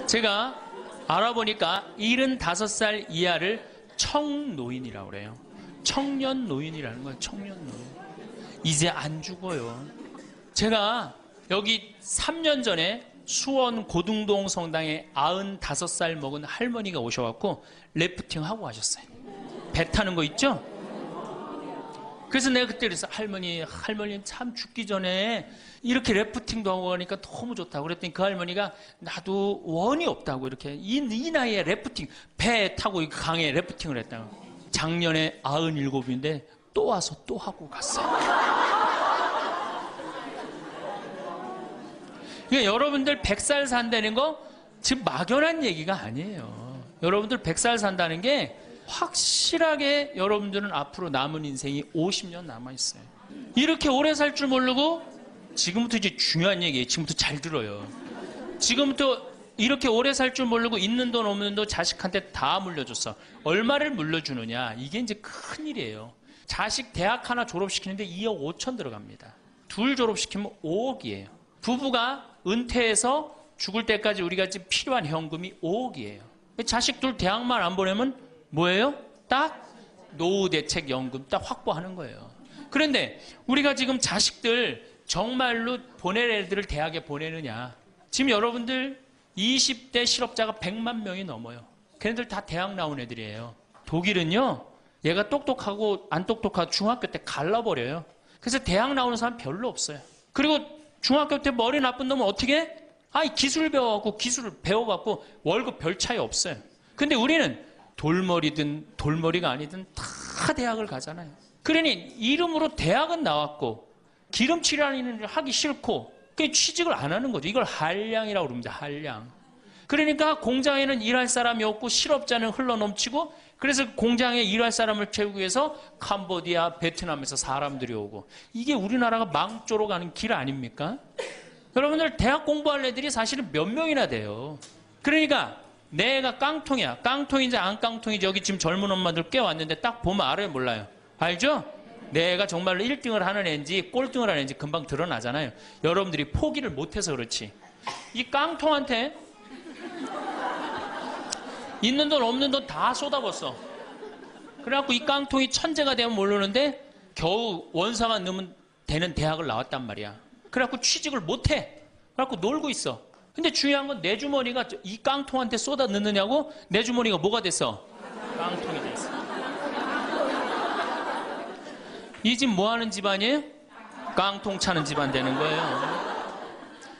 제가 알아보니까 75살 이하를 청노인이라고 그래요. 청년 노인이라는 거예요. 청년 노인. 이제 안 죽어요. 제가 여기 3년 전에 수원 고등동 성당에 95살 먹은 할머니가 오셔갖고 래프팅 하고 가셨어요. 배 타는 거 있죠? 그래서 내가 그때 그랬어. 할머니 참 죽기 전에 이렇게 래프팅도 하고 가니까 너무 좋다고 그랬더니 그 할머니가 나도 원이 없다고 이렇게 이 나이에 래프팅 배 타고 강에 래프팅을 했다고. 작년에 97인데 또 와서 또 하고 갔어요. 그러니까 여러분들 100살 산다는 거 지금 막연한 얘기가 아니에요. 여러분들 100살 산다는 게 확실하게 여러분들은 앞으로 남은 인생이 50년 남아있어요. 이렇게 오래 살 줄 모르고 지금부터 이제 중요한 얘기예요. 지금부터 잘 들어요. 지금부터 이렇게 오래 살 줄 모르고 있는 돈 없는 돈 자식한테 다 물려줬어. 얼마를 물려주느냐 이게 이제 큰일이에요. 자식 대학 하나 졸업시키는데 2억 5천 들어갑니다. 둘 졸업시키면 5억이에요. 부부가 은퇴해서 죽을 때까지 우리가 지금 필요한 현금이 5억이에요. 자식 둘 대학만 안 보내면 뭐예요? 딱 노후대책연금 딱 확보하는 거예요. 그런데 우리가 지금 자식들 정말로 보낼 애들을 대학에 보내느냐. 지금 여러분들 20대 실업자가 100만 명이 넘어요. 걔네들 다 대학 나온 애들이에요. 독일은요. 얘가 똑똑하고 안 똑똑하고 중학교 때 갈라버려요. 그래서 대학 나오는 사람 별로 없어요. 그리고 중학교 때 머리 나쁜 놈은 어떻게 해? 기술 배워갖고 기술을 배워갖고 월급 별 차이 없어요. 근데 우리는 돌머리든 돌머리가 아니든 다 대학을 가잖아요. 그러니 이름으로 대학은 나왔고 기름칠하는 일을 하기 싫고 그냥 취직을 안 하는 거죠. 이걸 한량이라고 그럽니다. 한량. 그러니까 공장에는 일할 사람이 없고 실업자는 흘러넘치고 그래서 공장에 일할 사람을 채우기 위해서 캄보디아, 베트남에서 사람들이 오고 이게 우리나라가 망조로 가는 길 아닙니까? 여러분들 대학 공부할 애들이 사실은 몇 명이나 돼요. 그러니까 내가 깡통이야. 깡통인지 안 깡통인지 여기 지금 젊은 엄마들 꽤 왔는데 딱 보면 알아요 몰라요? 알죠? 내가 정말로 1등을 하는 애인지 꼴등을 하는 애인지 금방 드러나잖아요. 여러분들이 포기를 못해서 그렇지. 이 깡통한테 있는 돈 없는 돈 다 쏟아붓어. 그래갖고 이 깡통이 천재가 되면 모르는데 겨우 원서만 넣으면 되는 대학을 나왔단 말이야. 그래갖고 취직을 못해. 그래갖고 놀고 있어. 근데 중요한 건 내 주머니가 이 깡통한테 쏟아 넣느냐고 내 주머니가 뭐가 됐어? 깡통이 됐어. 이 집 뭐 하는 집안이에요? 깡통 차는 집안 되는 거예요.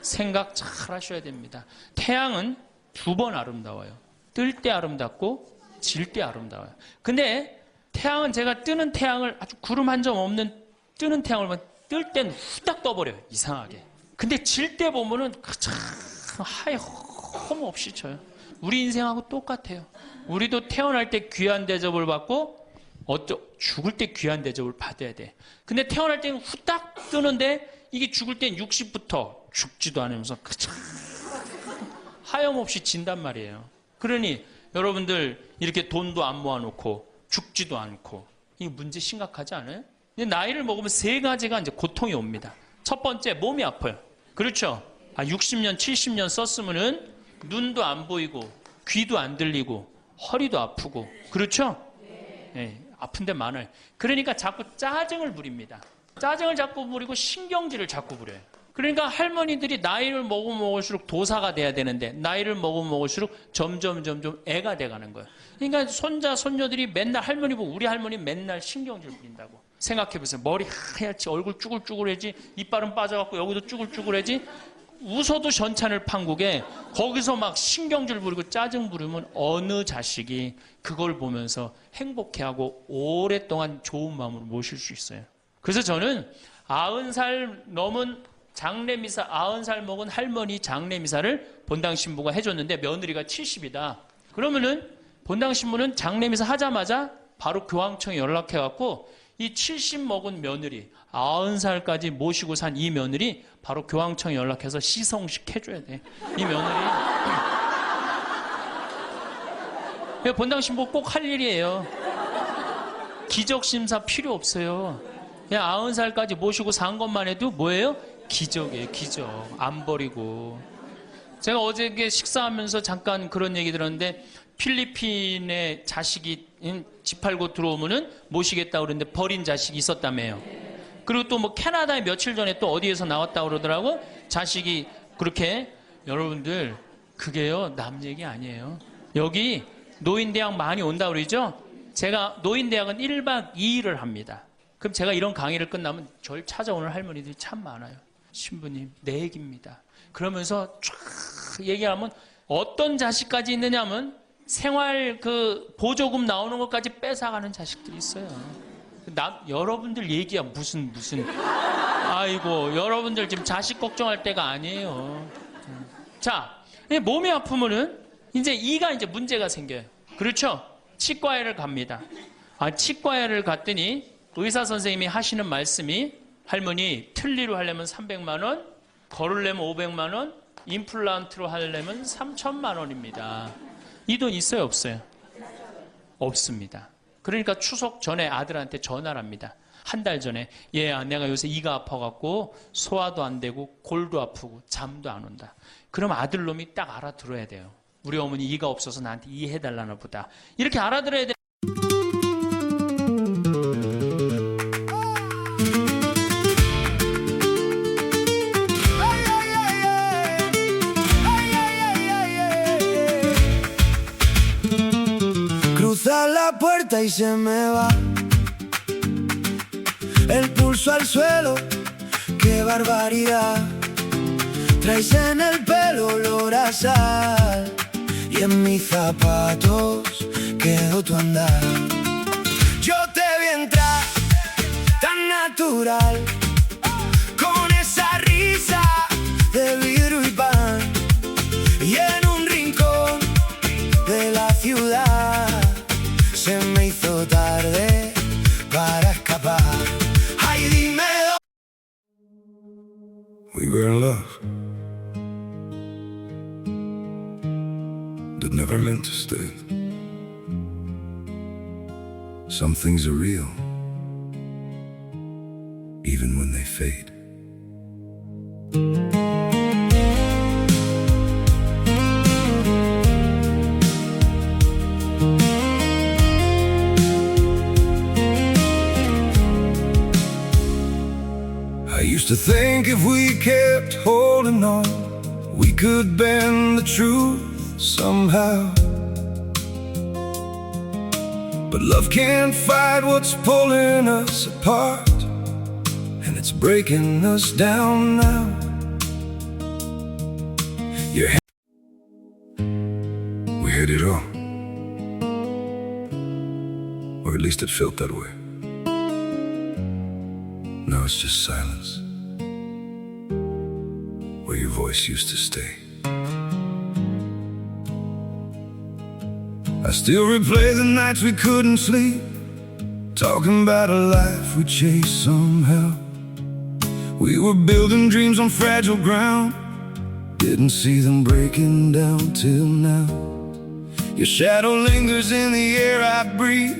생각 잘 하셔야 됩니다. 태양은 두 번 아름다워요. 뜰 때 아름답고 질 때 아름다워요. 근데 태양은 제가 뜨는 태양을 아주 구름 한 점 없는 뜨는 태양을 보면 뜰 땐 후딱 떠버려요. 이상하게. 근데 질 때 보면은 참 하염없이 져요. 우리 인생하고 똑같아요. 우리도 태어날 때 귀한 대접을 받고 죽을 때 귀한 대접을 받아야 돼. 근데 태어날 때는 후딱 뜨는데 이게 죽을 땐 60부터 죽지도 않으면서 참 하염없이 진단 말이에요. 그러니 여러분들 이렇게 돈도 안 모아놓고 죽지도 않고 이 문제 심각하지 않아요? 근데 나이를 먹으면 세 가지가 이제 고통이 옵니다. 첫 번째, 몸이 아파요. 그렇죠? 60년, 70년 썼으면은 눈도 안 보이고 귀도 안 들리고 허리도 아프고 그렇죠? 네, 아픈 데 많아요. 그러니까 자꾸 짜증을 부립니다. 짜증을 자꾸 부리고 신경질을 자꾸 부려요. 그러니까 할머니들이 나이를 먹으면 먹을수록 도사가 돼야 되는데 나이를 먹으면 먹을수록 점점 애가 돼가는 거예요. 그러니까 손자 손녀들이 맨날 할머니 보고 우리 할머니 맨날 신경질 부린다고. 생각해보세요. 머리 하얗지 얼굴 쭈글쭈글해지 이빨은 빠져갖고 여기도 쭈글쭈글해지 웃어도 전찬을 판국에 거기서 막 신경질 부리고 짜증 부리면 어느 자식이 그걸 보면서 행복해하고 오랫동안 좋은 마음으로 모실 수 있어요. 그래서 저는 90살 넘은 장례미사 90살 먹은 할머니 장례미사를 본당 신부가 해줬는데 며느리가 70이다. 그러면은 본당 신부는 장례미사 하자마자 바로 교황청에 연락해갖고 이 70 먹은 며느리 90살까지 모시고 산 이 며느리 바로 교황청에 연락해서 시성식 해줘야 돼. 이 며느리 본당 신부 꼭 할 일이에요. 기적심사 필요 없어요. 그냥 90살까지 모시고 산 것만 해도 뭐예요? 기적이에요. 기적. 안 버리고. 제가 어저께 식사하면서 잠깐 그런 얘기 들었는데 필리핀에 자식이 집 팔고 들어오면은 모시겠다고 그러는데 버린 자식이 있었다며요. 그리고 또 뭐 캐나다에 며칠 전에 또 어디에서 나왔다고 그러더라고. 자식이 그렇게. 여러분들 그게요 남 얘기 아니에요. 여기 노인대학 많이 온다고 그러죠. 제가 노인대학은 1박 2일을 합니다. 그럼 제가 이런 강의를 끝나면 절 찾아오는 할머니들이 참 많아요. 신부님 내 얘기입니다. 그러면서 쫙 얘기하면 어떤 자식까지 있느냐면 생활 그 보조금 나오는 것까지 뺏어가는 자식들이 있어요. 여러분들 얘기야 무슨 아이고 여러분들 지금 자식 걱정할 때가 아니에요. 자, 몸이 아프면은 이제 이가 이제 문제가 생겨요. 그렇죠? 치과에를 갑니다. 치과에를 갔더니 의사 선생님이 하시는 말씀이 할머니 틀니로 하려면 300만 원, 걸으려면 500만 원, 임플란트로 하려면 3천만 원입니다. 이 돈 있어요, 없어요? 없습니다. 그러니까 추석 전에 아들한테 전화를 합니다. 한 달 전에 내가 요새 이가 아파갖고 소화도 안 되고 골도 아프고 잠도 안 온다. 그럼 아들놈이 딱 알아들어야 돼요. 우리 어머니 이가 없어서 나한테 이해해달라나 보다. 이렇게 알아들어야 돼. Cruza la puerta y se me va el pulso al suelo, qué barbaridad. Traes en el pelo olor a sal y en mis zapatos quedó tu andar. Yo te vi entrar tan natural, con esa risa de vidrio y pan, y en un rincón de la ciudad se me hizo tarde para escapar. Ay, dime We were in love, but never meant to stay. Some things are real, even when they fade. Used to think if we kept holding on, we could bend the truth somehow. But love can't fight what's pulling us apart, and it's breaking us down now. We had it all, or at least it felt that way. Now it's just silence, where your voice used to stay. I still replay the nights we couldn't sleep, talking about a life we chased somehow. We were building dreams on fragile ground, didn't see them breaking down till now. Your shadow lingers in the air I breathe,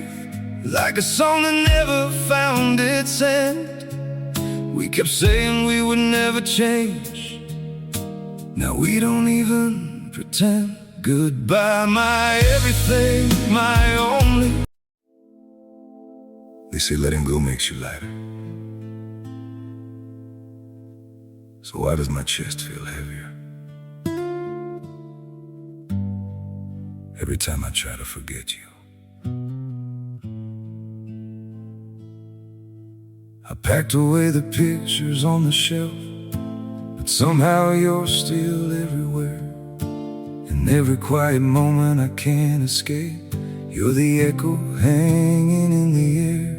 like a song that never found its end. We kept saying we would never change, now we don't even pretend. Goodbye, my everything, my only. They say letting go makes you lighter. So why does my chest feel heavier every time I try to forget you? I packed away the pictures on the shelf, but somehow you're still everywhere. In every quiet moment I can't escape, you're the echo hanging in the air.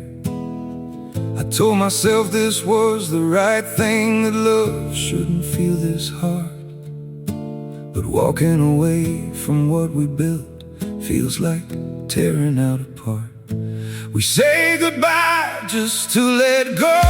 I told myself this was the right thing, that love shouldn't feel this hard. But walking away from what we built feels like tearing out apart. We say goodbye just to let go.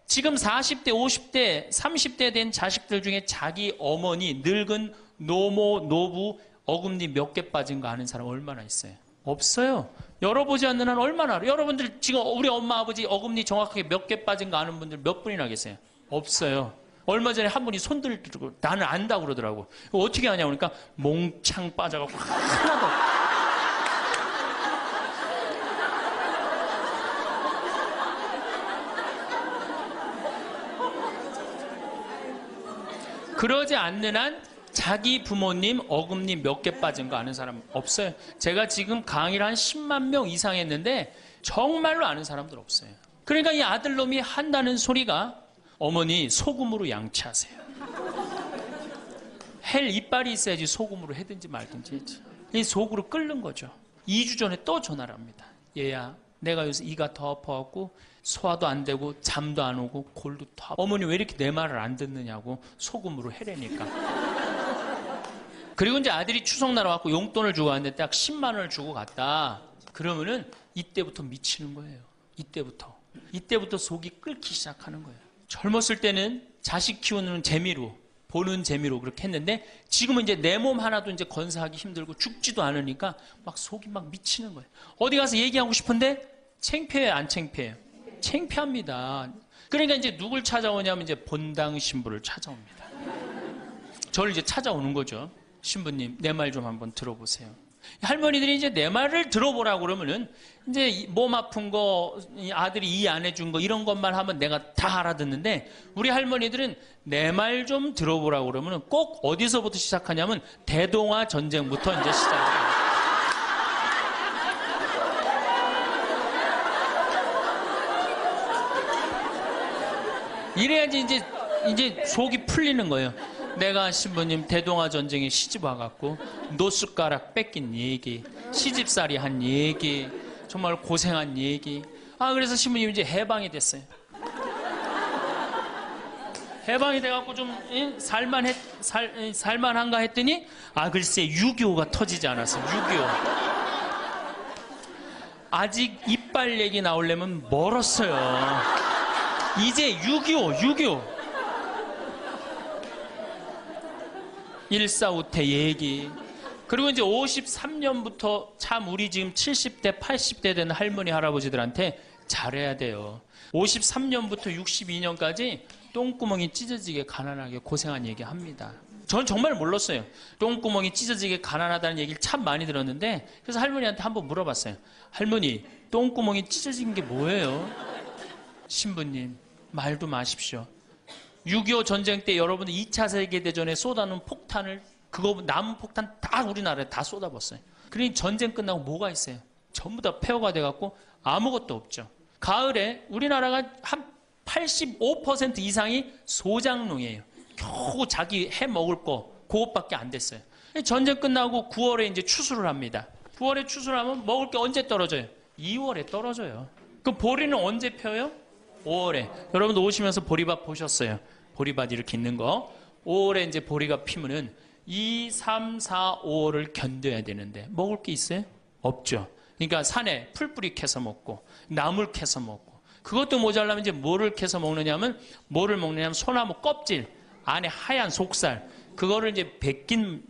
지금 40대, 50대, 30대 된 자식들 중에 자기 어머니, 늙은 노모, 노부, 어금니 몇 개 빠진 거 아는 사람 얼마나 있어요? 없어요. 열어보지 않는 한 얼마나 알아요? 여러분들 지금 우리 엄마, 아버지 어금니 정확하게 몇 개 빠진 거 아는 분들 몇 분이나 계세요? 없어요. 얼마 전에 한 분이 손들 들고 나는 안다고 그러더라고. 어떻게 하냐 그러니까 몽창 빠져갖고 하나도. 그러지 않는 한 자기 부모님 어금니 몇 개 빠진 거 아는 사람 없어요. 제가 지금 강의를 한 10만 명 이상 했는데 정말로 아는 사람들 없어요. 그러니까 이 아들놈이 한다는 소리가 어머니 소금으로 양치하세요. 헬 이빨이 있어야지 소금으로 해든지 말든지 했지. 이 속으로 끓는 거죠. 2주 전에 또 전화를 합니다. 얘야 내가 요새 이가 더 아파갖고 소화도 안 되고 잠도 안 오고 골도 더 어머니 왜 이렇게 내 말을 안 듣느냐고 소금으로 해라니까. 그리고 이제 아들이 추석날 와갖고 용돈을 주고 왔는데 딱 10만 원을 주고 갔다. 그러면은 이때부터 미치는 거예요. 이때부터 속이 끓기 시작하는 거예요. 젊었을 때는 자식 키우는 재미로 보는 재미로 그렇게 했는데 지금은 이제 내 몸 하나도 이제 건사하기 힘들고 죽지도 않으니까 막 속이 막 미치는 거예요. 어디 가서 얘기하고 싶은데 창피해요, 안 창피해요? 창피합니다. 그러니까 이제 누굴 찾아오냐면 이제 본당 신부를 찾아옵니다. 저를 이제 찾아오는 거죠. 신부님, 내 말 좀 한번 들어보세요. 할머니들이 이제 내 말을 들어보라고 그러면은 이제 몸 아픈 거, 아들이 이해 안 해준 거 이런 것만 하면 내가 다 알아듣는데 우리 할머니들은 내 말 좀 들어보라고 그러면은 꼭 어디서부터 시작하냐면 대동아 전쟁부터 이제 시작해요. 이래야지 이제 속이 풀리는 거예요. 내가 신부님 대동아 전쟁에 시집 와갖고 노숟가락 뺏긴 얘기, 시집살이 한 얘기, 정말 고생한 얘기. 그래서 신부님 이제 해방이 됐어요. 해방이 돼갖고 좀 살만한가 했더니 글쎄 6.25가 터지지 않았어요. 6.25. 아직 이빨 얘기 나오려면 멀었어요. 이제 6.25 일사후퇴 얘기. 그리고 이제 53년부터 참 우리 지금 70대 80대 된 할머니 할아버지들한테 잘해야 돼요. 53년부터 62년까지 똥구멍이 찢어지게 가난하게 고생한 얘기 합니다. 전 정말 몰랐어요. 똥구멍이 찢어지게 가난하다는 얘기를 참 많이 들었는데, 그래서 할머니한테 한번 물어봤어요. 할머니, 똥구멍이 찢어진 게 뭐예요? 신부님, 말도 마십시오. 6.25 전쟁 때 여러분들 2차 세계대전에 쏟아놓은 폭탄을, 그거 남은 폭탄 다 우리나라에 다 쏟아붓어요. 그러니 전쟁 끝나고 뭐가 있어요? 전부 다 폐허가 돼갖고 아무것도 없죠. 가을에 우리나라가 한 85% 이상이 소장농이에요. 겨우 자기 해 먹을 거 그것밖에 안 됐어요. 전쟁 끝나고 9월에 이제 추수를 합니다. 9월에 추수를 하면 먹을 게 언제 떨어져요? 2월에 떨어져요. 그 보리는 언제 펴요? 5월에. 여러분도 오시면서 보리밭 보셨어요. 보리밭 이렇게 있는 거. 5월에 이제 보리가 피면은 2, 3, 4, 5월을 견뎌야 되는데 먹을 게 있어요? 없죠. 그러니까 산에 풀뿌리 캐서 먹고 나물 캐서 먹고, 그것도 모자라면 이제 뭐를 캐서 먹느냐면, 뭐를 먹느냐면 소나무 껍질 안에 하얀 속살, 그거를 이제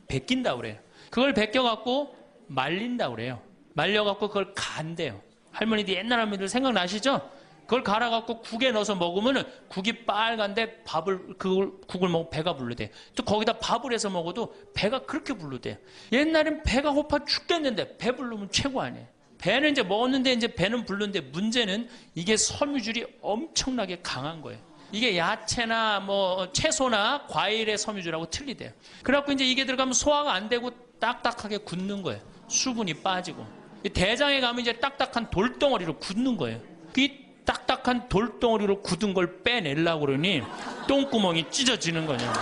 벗긴다고 그래요. 그걸 벗겨갖고 말린다고 그래요. 말려갖고 그걸 간대요. 할머니들 옛날 할머니들 생각나시죠? 그걸 갈아갖고 국에 넣어서 먹으면 국이 빨간데 국을 먹으면 배가 부르대. 또 거기다 밥을 해서 먹어도 배가 그렇게 부르대. 옛날엔 배가 고파 죽겠는데 배 부르면 최고 아니에요. 배는 이제 먹었는데 이제 배는 부르는데, 문제는 이게 섬유질이 엄청나게 강한 거예요. 이게 야채나 뭐 채소나 과일의 섬유질하고 틀리대요. 그래갖고 이제 이게 들어가면 소화가 안 되고 딱딱하게 굳는 거예요. 수분이 빠지고. 대장에 가면 이제 딱딱한 돌덩어리로 굳는 거예요. 이 딱딱한 돌덩어리로 굳은 걸 빼내려고 그러니 똥구멍이 찢어지는 거냐.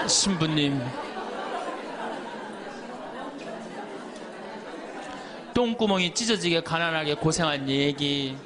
신부님, 똥구멍이 찢어지게 가난하게 고생한 얘기.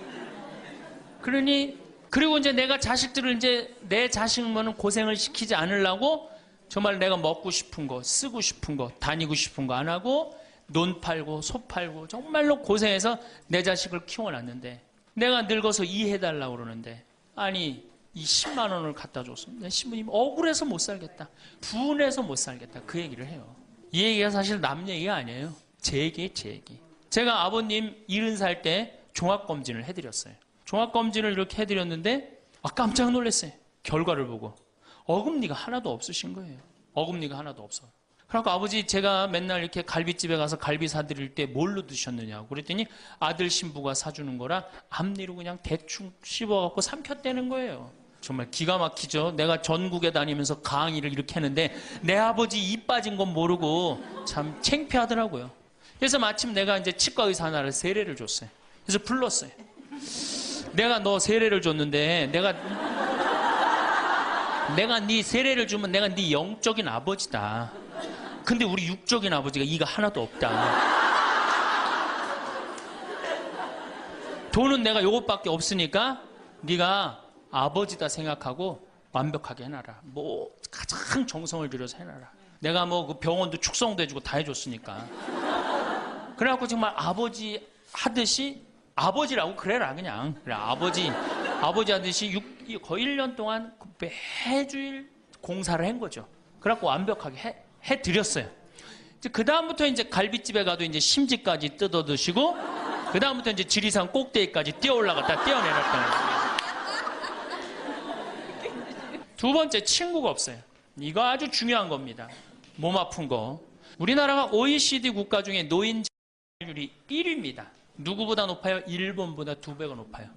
그리고 이제 내가 자식들을 이제 내 자식만은 고생을 시키지 않으려고 정말 내가 먹고 싶은 거, 쓰고 싶은 거, 다니고 싶은 거 안 하고 논 팔고 소 팔고 정말로 고생해서 내 자식을 키워놨는데, 내가 늙어서 이해해달라고 그러는데, 아니 이 10만 원을 갖다 줬어. 신부님 억울해서 못 살겠다, 분해서 못 살겠다, 그 얘기를 해요. 이 얘기가 사실 남 얘기가 아니에요. 제 얘기. 제가 아버님 70살 때 종합검진을 해드렸어요. 종합검진을 이렇게 해드렸는데 깜짝 놀랐어요. 결과를 보고 어금니가 하나도 없으신 거예요. 어금니가 하나도 없어. 그래서 아버지, 제가 맨날 이렇게 갈비집에 가서 갈비 사드릴 때 뭘로 드셨느냐고 그랬더니 아들 신부가 사주는 거라 앞니로 그냥 대충 씹어갖고 삼켰다는 거예요. 정말 기가 막히죠. 내가 전국에 다니면서 강의를 이렇게 했는데 내 아버지 입 빠진 건 모르고 참 창피하더라고요. 그래서 마침 내가 이제 치과 의사 하나를 세례를 줬어요. 그래서 불렀어요. 내가 너 세례를 줬는데 내가 네 세례를 주면 내가 네 영적인 아버지다. 근데 우리 육적인 아버지가 이가 하나도 없다. 돈은 내가 요것밖에 없으니까 네가 아버지다 생각하고 완벽하게 해놔라. 뭐 가장 정성을 들여서 해놔라. 내가 뭐 그 병원도 축성도 해주고 다 해줬으니까. 그래갖고 정말 아버지 하듯이, 아버지라고 그래라 그냥. 그래, 아버지 하듯이 거의 1년 동안 매주일 공사를 한 거죠. 그래갖고 완벽하게 해드렸어요. 그 다음부터 이제 갈비집에 가도 이제 심지까지 뜯어 드시고, 그 다음부터 이제 지리산 꼭대기까지 뛰어 올라갔다 떼어내렸다는 거예요. 두 번째, 친구가 없어요. 이거 아주 중요한 겁니다. 몸 아픈 거. 우리나라가 OECD 국가 중에 노인 자살률이 1위입니다. 누구보다 높아요? 일본보다 2배가 높아요.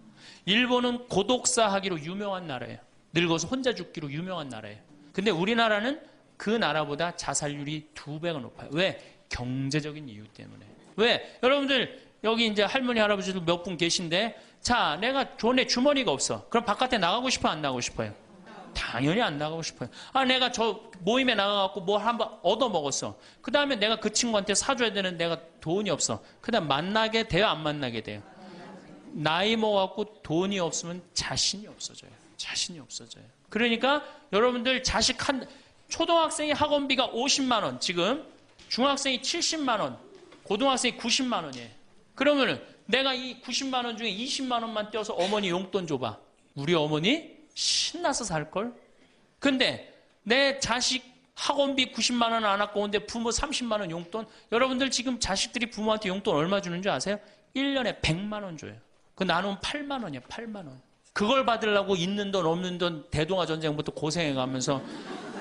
일본은 고독사 하기로 유명한 나라예요. 늙어서 혼자 죽기로 유명한 나라예요. 근데 우리나라는 그 나라보다 자살률이 2배가 높아요. 왜? 경제적인 이유 때문에. 왜? 여러분들 여기 이제 할머니, 할아버지도 몇 분 계신데, 자, 내가 돈에 주머니가 없어. 그럼 바깥에 나가고 싶어, 안 나가고 싶어요? 당연히 안 나가고 싶어요. 아, 내가 저 모임에 나가갖고 뭘 한번 얻어먹었어. 그 다음에 내가 그 친구한테 사줘야 되는 내가 돈이 없어. 그 다음 만나게 돼요, 안 만나게 돼요? 나이 먹어갖고 돈이 없으면 자신이 없어져요. 자신이 없어져요. 그러니까 여러분들 자식 초등학생이 학원비가 50만 원, 지금 중학생이 70만 원, 고등학생이 90만 원이에요. 그러면은 내가 이 90만 원 중에 20만 원만 떼어서 어머니 용돈 줘봐. 우리 어머니 신나서 살걸? 근데 내 자식 학원비 90만 원 안 갖고 오는데 부모 30만 원 용돈? 여러분들 지금 자식들이 부모한테 용돈 얼마 주는 줄 아세요? 1년에 100만 원 줘요. 그 나누면 8만 원이야, 8만 원. 그걸 받으려고 있는 돈 없는 돈 대동아 전쟁부터 고생해가면서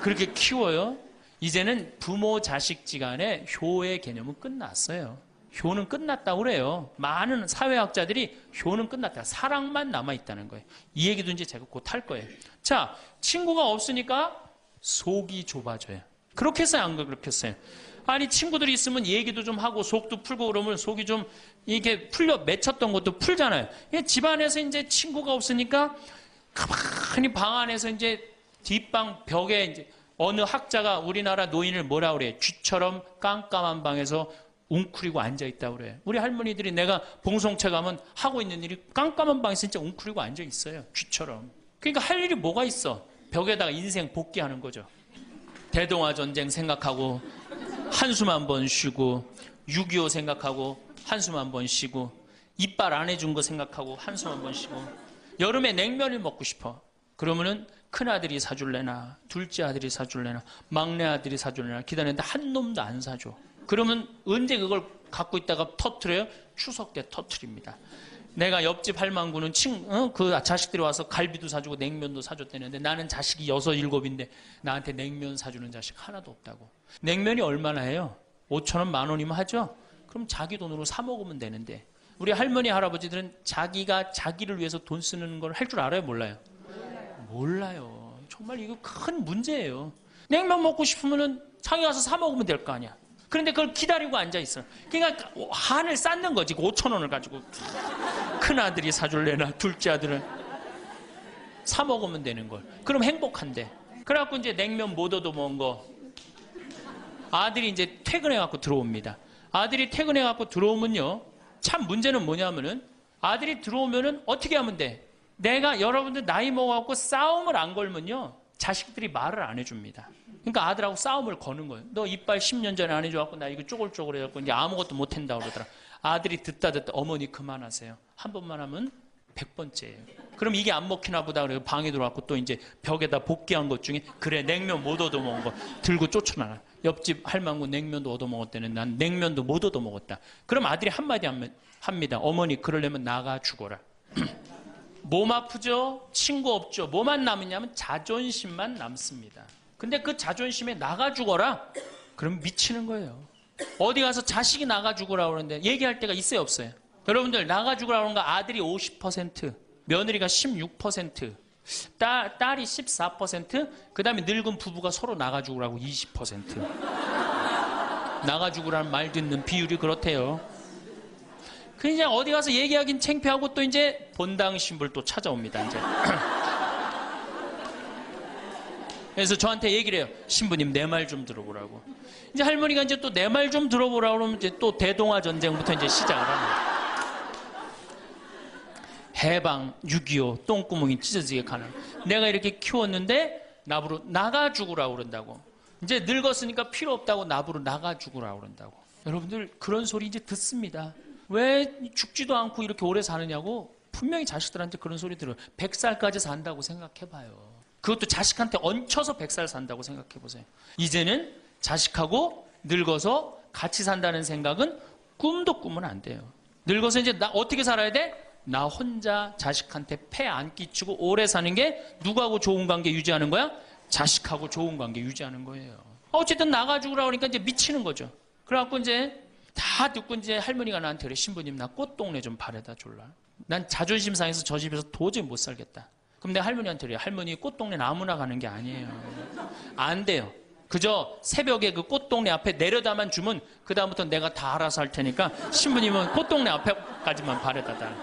그렇게 키워요. 이제는 부모 자식지간의 효의 개념은 끝났어요. 효는 끝났다고 그래요. 많은 사회학자들이 효는 끝났다. 사랑만 남아있다는 거예요. 이 얘기도 이제 제가 곧 할 거예요. 자, 친구가 없으니까 속이 좁아져요. 그렇게 했어요, 안 그렇게 했어요? 아니, 친구들이 있으면 얘기도 좀 하고 속도 풀고 그러면 속이 좀 이게 풀려 맺혔던 것도 풀잖아요. 집안에서 이제 친구가 없으니까 가만히 방 안에서 이제 뒷방 벽에 이제 어느 학자가 우리나라 노인을 뭐라 그래? 쥐처럼 깜깜한 방에서 웅크리고 앉아있다고 그래요. 우리 할머니들이 내가 봉송체 가면 하고 있는 일이 깜깜한 방에서 진짜 웅크리고 앉아있어요. 쥐처럼. 그러니까 할 일이 뭐가 있어? 벽에다가 인생 복귀하는 거죠. 대동아 전쟁 생각하고 한숨 한 번 쉬고 6.25 생각하고 한숨 한 번 쉬고 이빨 안 해준 거 생각하고 한숨 한 번 쉬고 여름에 냉면을 먹고 싶어. 그러면은 큰아들이 사줄래나 둘째 아들이 사줄래나 막내 아들이 사줄래나 기다리는데 한 놈도 안 사줘. 그러면 언제 그걸 갖고 있다가 터트려요? 추석 때 터트립니다. 내가 옆집 할망구는 그 자식들이 와서 갈비도 사주고 냉면도 사줬다는데 나는 자식이 6, 7인데 나한테 냉면 사주는 자식 하나도 없다고. 냉면이 얼마나 해요? 5,000원, 10,000원이면 하죠? 그럼 자기 돈으로 사 먹으면 되는데 우리 할머니, 할아버지들은 자기가 자기를 위해서 돈 쓰는 걸 할 줄 알아요? 몰라요? 몰라요. 정말 이거 큰 문제예요. 냉면 먹고 싶으면 장에 가서 사 먹으면 될 거 아니야. 그런데 그걸 기다리고 앉아있어. 그러니까 한을 쌓는 거지. 5,000원을 가지고. 큰아들이 사줄래나 둘째 아들은 사 먹으면 되는 걸. 그럼 행복한데. 그래갖고 이제 냉면 못 얻어먹은 거. 아들이 이제 퇴근해갖고 들어옵니다. 아들이 퇴근해갖고 들어오면요. 참 문제는 뭐냐면은 아들이 들어오면은 어떻게 하면 돼? 내가 여러분들 나이 먹어갖고 싸움을 안 걸면요. 자식들이 말을 안 해줍니다. 그러니까 아들하고 싸움을 거는 거예요. 너 이빨 10년 전에 안 해줘갖고 나 이거 쪼글쪼글 해갖고 이제 아무것도 못한다고 그러더라. 아들이 듣다 어머니 그만하세요. 한 번만 하면 100번째예요. 그럼 이게 안 먹히나 보다 그래서 방에 들어왔고 또 이제 벽에다 복귀한 것 중에 그래 냉면 못 얻어먹은 거 들고 쫓아나가. 옆집 할망구 냉면도 얻어먹었다는 난 냉면도 못 얻어먹었다. 그럼 아들이 한마디 합니다. 어머니 그러려면 나가 죽어라. 몸 아프죠? 친구 없죠? 뭐만 남으냐면 자존심만 남습니다. 근데 그 자존심에 나가 죽어라? 그럼 미치는 거예요. 어디 가서 자식이 나가 죽으라고 그러는데 얘기할 때가 있어요, 없어요? 여러분들 나가 죽으라고 그러는 거 아들이 50%, 며느리가 16%, 딸이 14%, 그 다음에 늙은 부부가 서로 나가 죽으라고 20%. 나가 죽으라는 말 듣는 비율이 그렇대요. 그냥 어디 가서 얘기하긴 창피하고 또 이제 본당 신불 또 찾아옵니다, 이제. 그래서 저한테 얘기를 해요. 신부님 내 말 좀 들어보라고. 이제 할머니가 이제 또 내 말 좀 들어보라고 그러면 이제 또 대동아 전쟁부터 이제 시작을 합니다. 해방, 6.25, 똥구멍이 찢어지게 가는. 내가 이렇게 키웠는데 나부로 나가 죽으라고 그런다고. 이제 늙었으니까 필요 없다고 나부로 나가 죽으라고 그런다고. 여러분들 그런 소리 이제 듣습니다. 왜 죽지도 않고 이렇게 오래 사느냐고 분명히 자식들한테 그런 소리 들어요. 100살까지 산다고 생각해봐요. 그것도 자식한테 얹혀서 100살 산다고 생각해보세요. 이제는 자식하고 늙어서 같이 산다는 생각은 꿈도 꾸면 안 돼요. 늙어서 이제 나 어떻게 살아야 돼? 나 혼자 자식한테 폐 안 끼치고 오래 사는 게 누구하고 좋은 관계 유지하는 거야? 자식하고 좋은 관계 유지하는 거예요. 어쨌든 나가지고 그러니까 이제 미치는 거죠. 그래갖고 이제 다 듣고 이제 할머니가 나한테 그래. 신부님 나 꽃동네 좀 바래다 줄라. 난 자존심 상해서 저 집에서 도저히 못 살겠다. 그럼 내가 할머니한테 그래. 할머니 꽃동네 아무나 가는 게 아니에요. 안 돼요. 그저 새벽에 그 꽃동네 앞에 내려다만 주면 그다음부터 내가 다 알아서 할 테니까 신부님은 꽃동네 앞에까지만 바래다 달.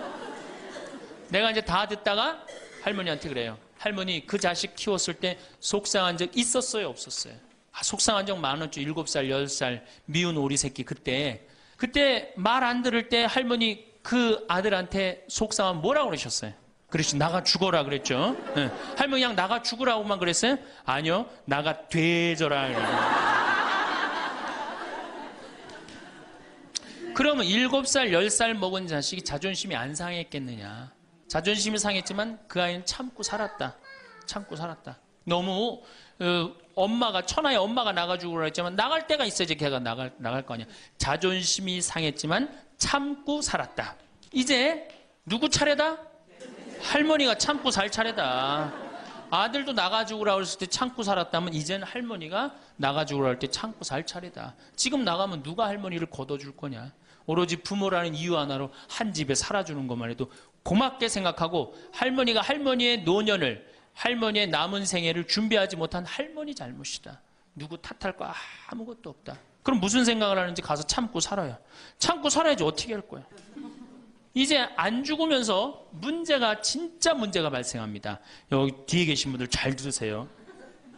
내가 이제 다 듣다가 할머니한테 그래요. 할머니, 그 자식 키웠을 때 속상한 적 있었어요, 없었어요? 속상한 적 많았죠. 7살, 10살 미운 오리 새끼. 그때 말 안 들을 때 할머니 그 아들한테 속상하면 뭐라고 그러셨어요? 그렇지, 나가 죽어라 그랬죠. 네. 할머니 그냥 나가 죽으라고만 그랬어요? 아니요, 나가 되져라. 그러면 7살, 10살 먹은 자식이 자존심이 안 상했겠느냐? 자존심이 상했지만 그 아이는 참고 살았다. 참고 살았다. 너무 엄마가, 천하의 엄마가 나가 죽으라 했지만 나갈 때가 있어야지 걔가 나갈 거 아니야. 자존심이 상했지만 참고 살았다. 이제 누구 차례다? 할머니가 참고 살 차례다. 아들도 나가 죽으라 그랬을 때 참고 살았다면 이제는 할머니가 나가 죽으라 할 때 참고 살 차례다. 지금 나가면 누가 할머니를 걷어줄 거냐? 오로지 부모라는 이유 하나로 한 집에 살아주는 것만 해도 고맙게 생각하고, 할머니가 할머니의 노년을, 할머니의 남은 생애를 준비하지 못한 할머니 잘못이다. 누구 탓할 거 아무것도 없다. 그럼 무슨 생각을 하는지 가서 참고 살아요. 참고 살아야지 어떻게 할 거야. 이제 안 죽으면서 진짜 문제가 발생합니다. 여기 뒤에 계신 분들 잘 들으세요.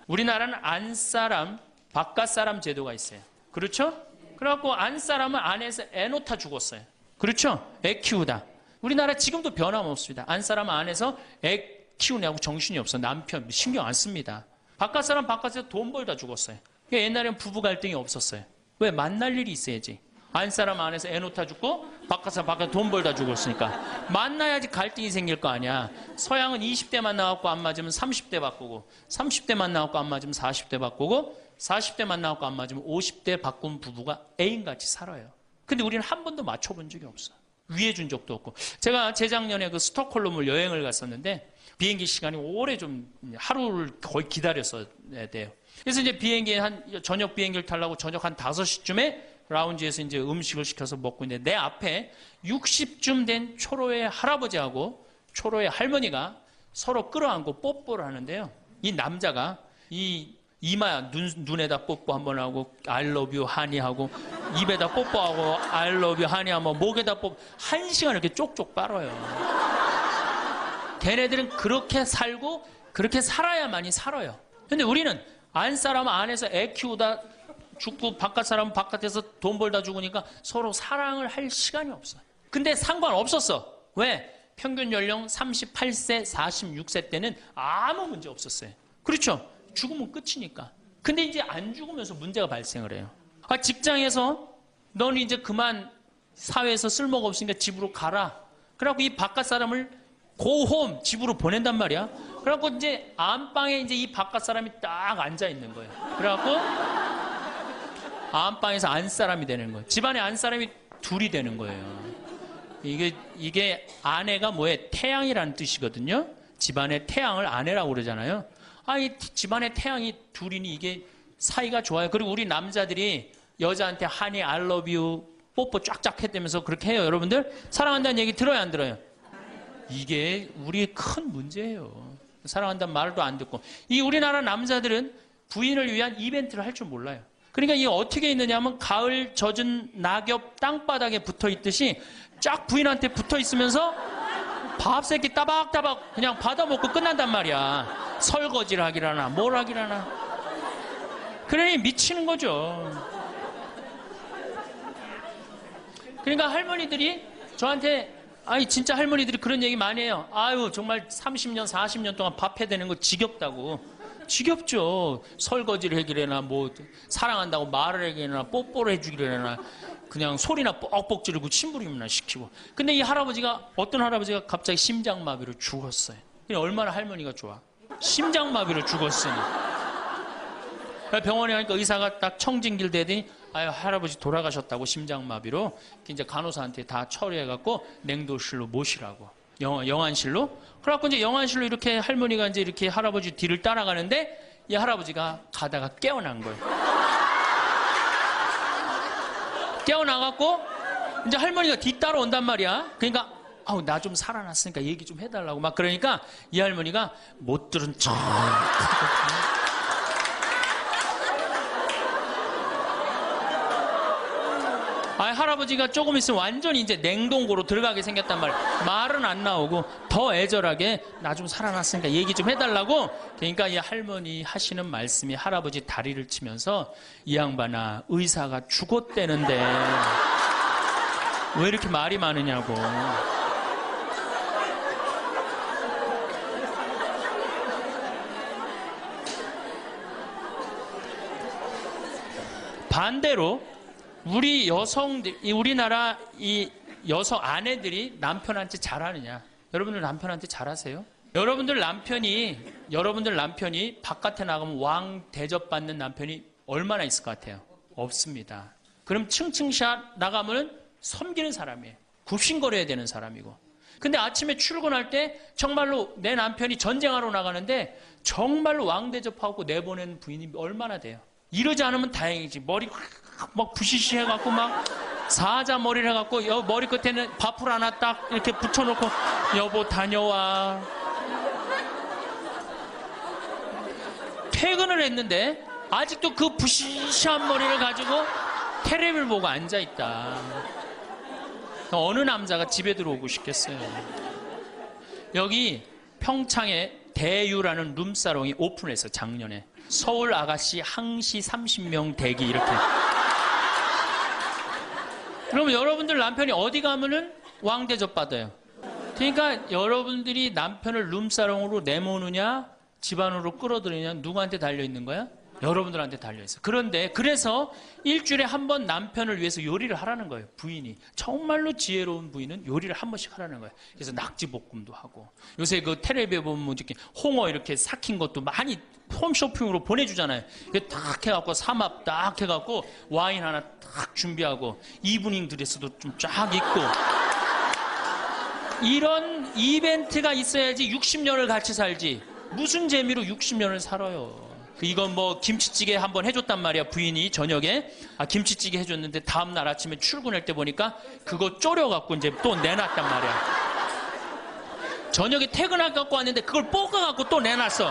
우리나라는 안사람, 바깥사람 제도가 있어요. 그렇죠? 그래갖고 안사람은 안에서 애 놓다 죽었어요. 그렇죠? 애 키우다. 우리나라 지금도 변함없습니다. 안사람은 안에서 애 키우냐고 정신이 없어. 남편 신경 안 씁니다. 바깥사람 바깥에서 돈 벌다 죽었어요. 옛날에는 부부 갈등이 없었어요. 왜? 만날 일이 있어야지. 안사람 안에서 애 놓다 죽고 바깥사람 바깥에서 돈 벌다 죽었으니까 만나야지 갈등이 생길 거 아니야. 서양은 20대만 나왔고 안 맞으면 30대 바꾸고, 30대만 나왔고 안 맞으면 40대 바꾸고, 40대만 나왔고 안 맞으면 50대 바꾼 부부가 애인같이 살아요. 근데 우리는 한 번도 맞춰본 적이 없어. 위해준 적도 없고. 제가 재작년에 그 스톡홀름을 여행을 갔었는데 비행기 시간이 오래 좀 하루를 거의 기다렸어야 돼요. 그래서 이제 저녁 비행기를 타려고 저녁 한 5시쯤에 라운지에서 이제 음식을 시켜서 먹고 있는데 내 앞에 60쯤 된 초로의 할아버지하고 초로의 할머니가 서로 끌어안고 뽀뽀를 하는데요. 이 남자가 이마야 눈에다 뽀뽀 한번 하고 I love you 하니 하고, 입에다 뽀뽀하고 I love you 하니 하고, 목에다 뽀뽀 1시간 이렇게 쪽쪽 빨아요. 걔네들은 그렇게 살고 그렇게 살아야만이 살아요. 근데 우리는 안사람은 안에서 애 키우다 죽고 바깥사람은 바깥에서 돈 벌다 죽으니까 서로 사랑을 할 시간이 없어요. 근데 상관없었어. 왜? 평균 연령 38세, 46세 때는 아무 문제 없었어요. 그렇죠? 죽으면 끝이니까. 근데 이제 안 죽으면서 문제가 발생을 해요. 직장에서 너는 이제 그만 사회에서 쓸모가 없으니까 집으로 가라. 그래갖고 이 바깥 사람을 고홈 집으로 보낸단 말이야. 그래갖고 이제 안방에 이제 이 바깥 사람이 딱 앉아 있는 거예요. 그래갖고 안방에서 안사람이 되는 거예요. 집안에 안사람이 둘이 되는 거예요. 이게 아내가 뭐예요? 태양이라는 뜻이거든요. 집안의 태양을 아내라고 그러잖아요. 이 집안의 태양이 둘이니 이게 사이가 좋아요. 그리고 우리 남자들이 여자한테 하니 I love you 뽀뽀 쫙쫙 했다면서 그렇게 해요. 여러분들 사랑한다는 얘기 들어요, 안 들어요? 이게 우리의 큰 문제예요. 사랑한다는 말도 안 듣고. 이 우리나라 남자들은 부인을 위한 이벤트를 할 줄 몰라요. 그러니까 이게 어떻게 있느냐 하면 가을 젖은 낙엽 땅바닥에 붙어 있듯이 쫙 부인한테 붙어 있으면서 밥 새끼 따박따박 그냥 받아먹고 끝난단 말이야. 설거지를 하기라나 뭘 하기라나. 그러니 미치는 거죠. 그러니까 할머니들이 저한테 진짜 할머니들이 그런 얘기 많이 해요. 정말 30년 40년 동안 밥 해대는 거 지겹다고. 지겹죠. 설거지를 해기래나 뭐 사랑한다고 말을 해기래나 뽀뽀를 해주기래나 그냥 소리나 뻑뻑 지르고 침부림이나 시키고. 근데 이 할아버지가, 어떤 할아버지가 갑자기 심장마비로 죽었어요. 얼마나 할머니가 좋아. 심장마비로 죽었으니. 병원에 가니까 의사가 딱 청진길 대더니 할아버지 돌아가셨다고, 심장마비로. 이제 간호사한테 다 처리해갖고 냉도실로 모시라고. 영안실로. 그래갖고 이제 영안실로 이렇게 할머니가 이제 이렇게 할아버지 뒤를 따라가는데 이 할아버지가 가다가 깨어난 거예요. 깨어나갖고 이제 할머니가 뒤따라온단 말이야. 그러니까 나 좀 살아났으니까 얘기 좀 해달라고 막 그러니까 이 할머니가 못 들은 척 할아버지가 조금 있으면 완전히 이제 냉동고로 들어가게 생겼단 말이야. 말은 안 나오고 더 애절하게 나 좀 살아났으니까 얘기 좀 해달라고. 그러니까 이 할머니 하시는 말씀이 할아버지 다리를 치면서 이 양반아 의사가 죽었대는데 왜 이렇게 말이 많으냐고. 반대로 우리 여성들, 우리나라 이 여성 아내들이 남편한테 잘하느냐? 여러분들 남편한테 잘하세요? 여러분들 남편이 바깥에 나가면 왕 대접받는 남편이 얼마나 있을 것 같아요? 없습니다. 그럼 층층샷 나가면 섬기는 사람이에요. 굽신거려야 되는 사람이고. 근데 아침에 출근할 때 정말로 내 남편이 전쟁하러 나가는데 정말로 왕 대접하고 내보낸 부인이 얼마나 돼요? 이러지 않으면 다행이지. 머리 막 부시시 해갖고 막 사자 머리를 해갖고 머리 끝에는 밥풀 하나 딱 이렇게 붙여놓고 여보 다녀와. 퇴근을 했는데 아직도 그 부시시한 머리를 가지고 테레비를 보고 앉아있다. 어느 남자가 집에 들어오고 싶겠어요. 여기 평창에 대유라는 룸사롱이 오픈했어 작년에. 서울 아가씨 항시 30명 대기 이렇게. 그러면 여러분들 남편이 어디 가면은 왕대접 받아요. 그러니까 여러분들이 남편을 룸사롱으로 내모느냐 집안으로 끌어들이냐 누구한테 달려있는 거야? 여러분들한테 달려있어. 그런데 그래서 일주일에 한 번 남편을 위해서 요리를 하라는 거예요. 부인이. 정말로 지혜로운 부인은 요리를 한 번씩 하라는 거예요. 그래서 낙지볶음도 하고 요새 그 텔레비에 보면 이렇게 홍어 이렇게 삭힌 것도 많이 홈쇼핑으로 보내주잖아요. 딱 해갖고 삼합 딱 해갖고 와인 하나 딱 준비하고 이브닝 드레스도 좀 쫙 입고 이런 이벤트가 있어야지 60년을 같이 살지. 무슨 재미로 60년을 살아요. 이건 뭐 김치찌개 한번 해줬단 말이야. 부인이 저녁에 김치찌개 해줬는데 다음날 아침에 출근할 때 보니까 그거 졸여갖고 이제 또 내놨단 말이야. 저녁에 퇴근할 갖고 왔는데 그걸 볶아갖고 또 내놨어.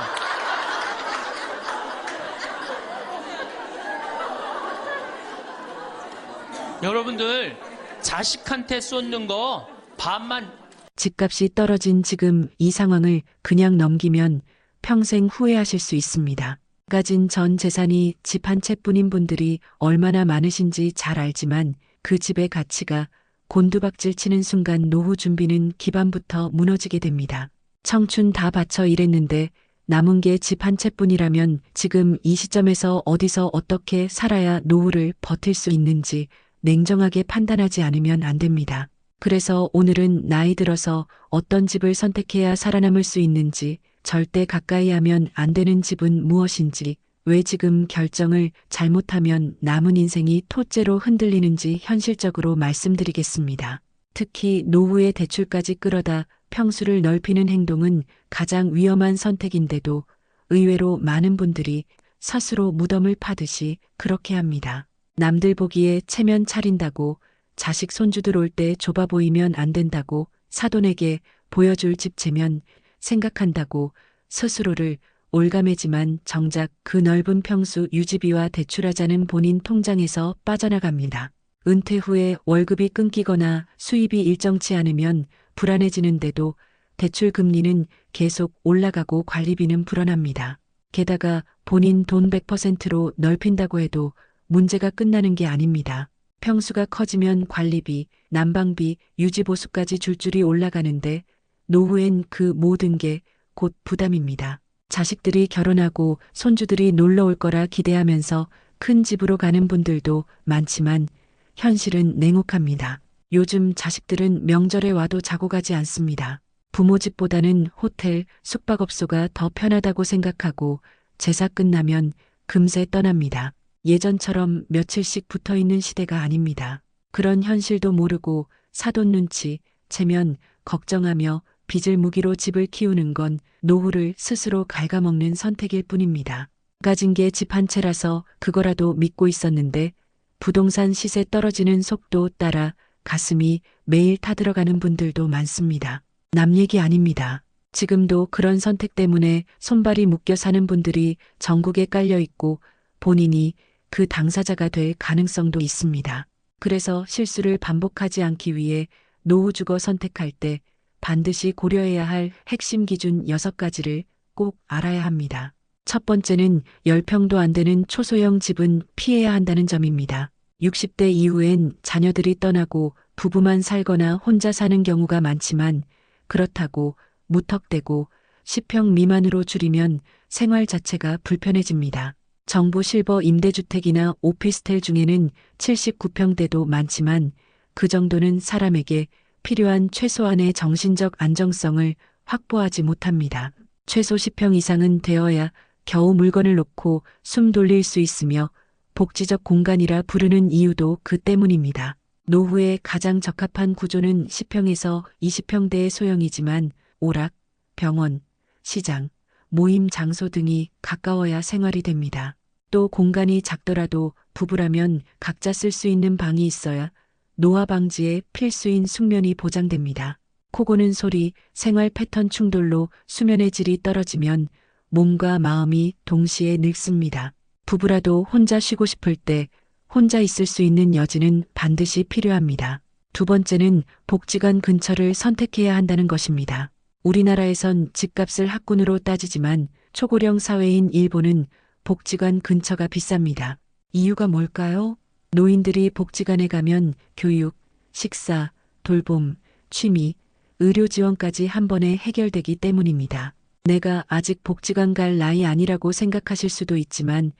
여러분들 자식한테 쏟는 거 반만. 집값이 떨어진 지금 이 상황을 그냥 넘기면 평생 후회하실 수 있습니다. 가진 전 재산이 집 한 채뿐인 분들이 얼마나 많으신지 잘 알지만 그 집의 가치가 곤두박질 치는 순간 노후 준비는 기반부터 무너지게 됩니다. 청춘 다 바쳐 일했는데 남은 게 집 한 채뿐이라면 지금 이 시점에서 어디서 어떻게 살아야 노후를 버틸 수 있는지 냉정하게 판단하지 않으면 안 됩니다. 그래서 오늘은 나이 들어서 어떤 집을 선택해야 살아남을 수 있는지, 절대 가까이 하면 안 되는 집은 무엇인지, 왜 지금 결정을 잘못하면 남은 인생이 토째로 흔들리는지 현실적으로 말씀드리겠습니다. 특히 노후의 대출까지 끌어다 평수를 넓히는 행동은 가장 위험한 선택인데도 의외로 많은 분들이 스스로 무덤을 파듯이 그렇게 합니다. 남들 보기에 체면 차린다고, 자식 손주들 올 때 좁아 보이면 안 된다고, 사돈에게 보여줄 집채면 생각한다고 스스로를 올가매지만 정작 그 넓은 평수 유지비와 대출하자는 본인 통장에서 빠져나갑니다. 은퇴 후에 월급이 끊기거나 수입이 일정치 않으면 불안해지는데도 대출 금리는 계속 올라가고 관리비는 불어납니다. 게다가 본인 돈 100%로 넓힌다고 해도 문제가 끝나는 게 아닙니다. 평수가 커지면 관리비, 난방비, 유지보수까지 줄줄이 올라가는데 노후엔 그 모든 게 곧 부담입니다. 자식들이 결혼하고 손주들이 놀러 올 거라 기대하면서 큰 집으로 가는 분들도 많지만 현실은 냉혹합니다. 요즘 자식들은 명절에 와도 자고 가지 않습니다. 부모 집보다는 호텔, 숙박업소가 더 편하다고 생각하고 제사 끝나면 금세 떠납니다. 예전처럼 며칠씩 붙어있는 시대가 아닙니다. 그런 현실도 모르고 사돈 눈치, 체면, 걱정하며 빚을 무기로 집을 키우는 건 노후를 스스로 갉아먹는 선택일 뿐입니다. 가진 게 집 한 채라서 그거라도 믿고 있었는데 부동산 시세 떨어지는 속도 따라 가슴이 매일 타들어가는 분들도 많습니다. 남 얘기 아닙니다. 지금도 그런 선택 때문에 손발이 묶여 사는 분들이 전국에 깔려 있고 본인이 그 당사자가 될 가능성도 있습니다. 그래서 실수를 반복하지 않기 위해 노후주거 선택할 때 반드시 고려해야 할 핵심 기준 6가지를 꼭 알아야 합니다. 첫 번째는 10평도 안 되는 초소형 집은 피해야 한다는 점입니다. 60대 이후엔 자녀들이 떠나고 부부만 살거나 혼자 사는 경우가 많지만 그렇다고 무턱대고 10평 미만으로 줄이면 생활 자체가 불편해집니다. 정부 실버 임대주택이나 오피스텔 중에는 79평대도 많지만 그 정도는 사람에게 필요한 최소한의 정신적 안정성을 확보하지 못합니다. 최소 10평 이상은 되어야 겨우 물건을 놓고 숨 돌릴 수 있으며 복지적 공간이라 부르는 이유도 그 때문입니다. 노후에 가장 적합한 구조는 10평에서 20평대의 소형이지만 오락, 병원, 시장, 모임 장소 등이 가까워야 생활이 됩니다. 또 공간이 작더라도 부부라면 각자 쓸 수 있는 방이 있어야 노화 방지에 필수인 숙면이 보장됩니다. 코 고는 소리, 생활 패턴 충돌로 수면의 질이 떨어지면 몸과 마음이 동시에 늙습니다. 부부라도 혼자 쉬고 싶을 때 혼자 있을 수 있는 여지는 반드시 필요합니다. 두 번째는 복지관 근처를 선택해야 한다는 것입니다. 우리나라에선 집값을 학군으로 따지지만 초고령 사회인 일본은 복지관 근처가 비쌉니다. 이유가 뭘까요? 노인들이 복지관에 가면 교육, 식사, 돌봄, 취미, 의료 지원까지 한 번에 해결되기 때문입니다. 내가 아직 복지관 갈 나이 아니라고 생각하실 수도 있지만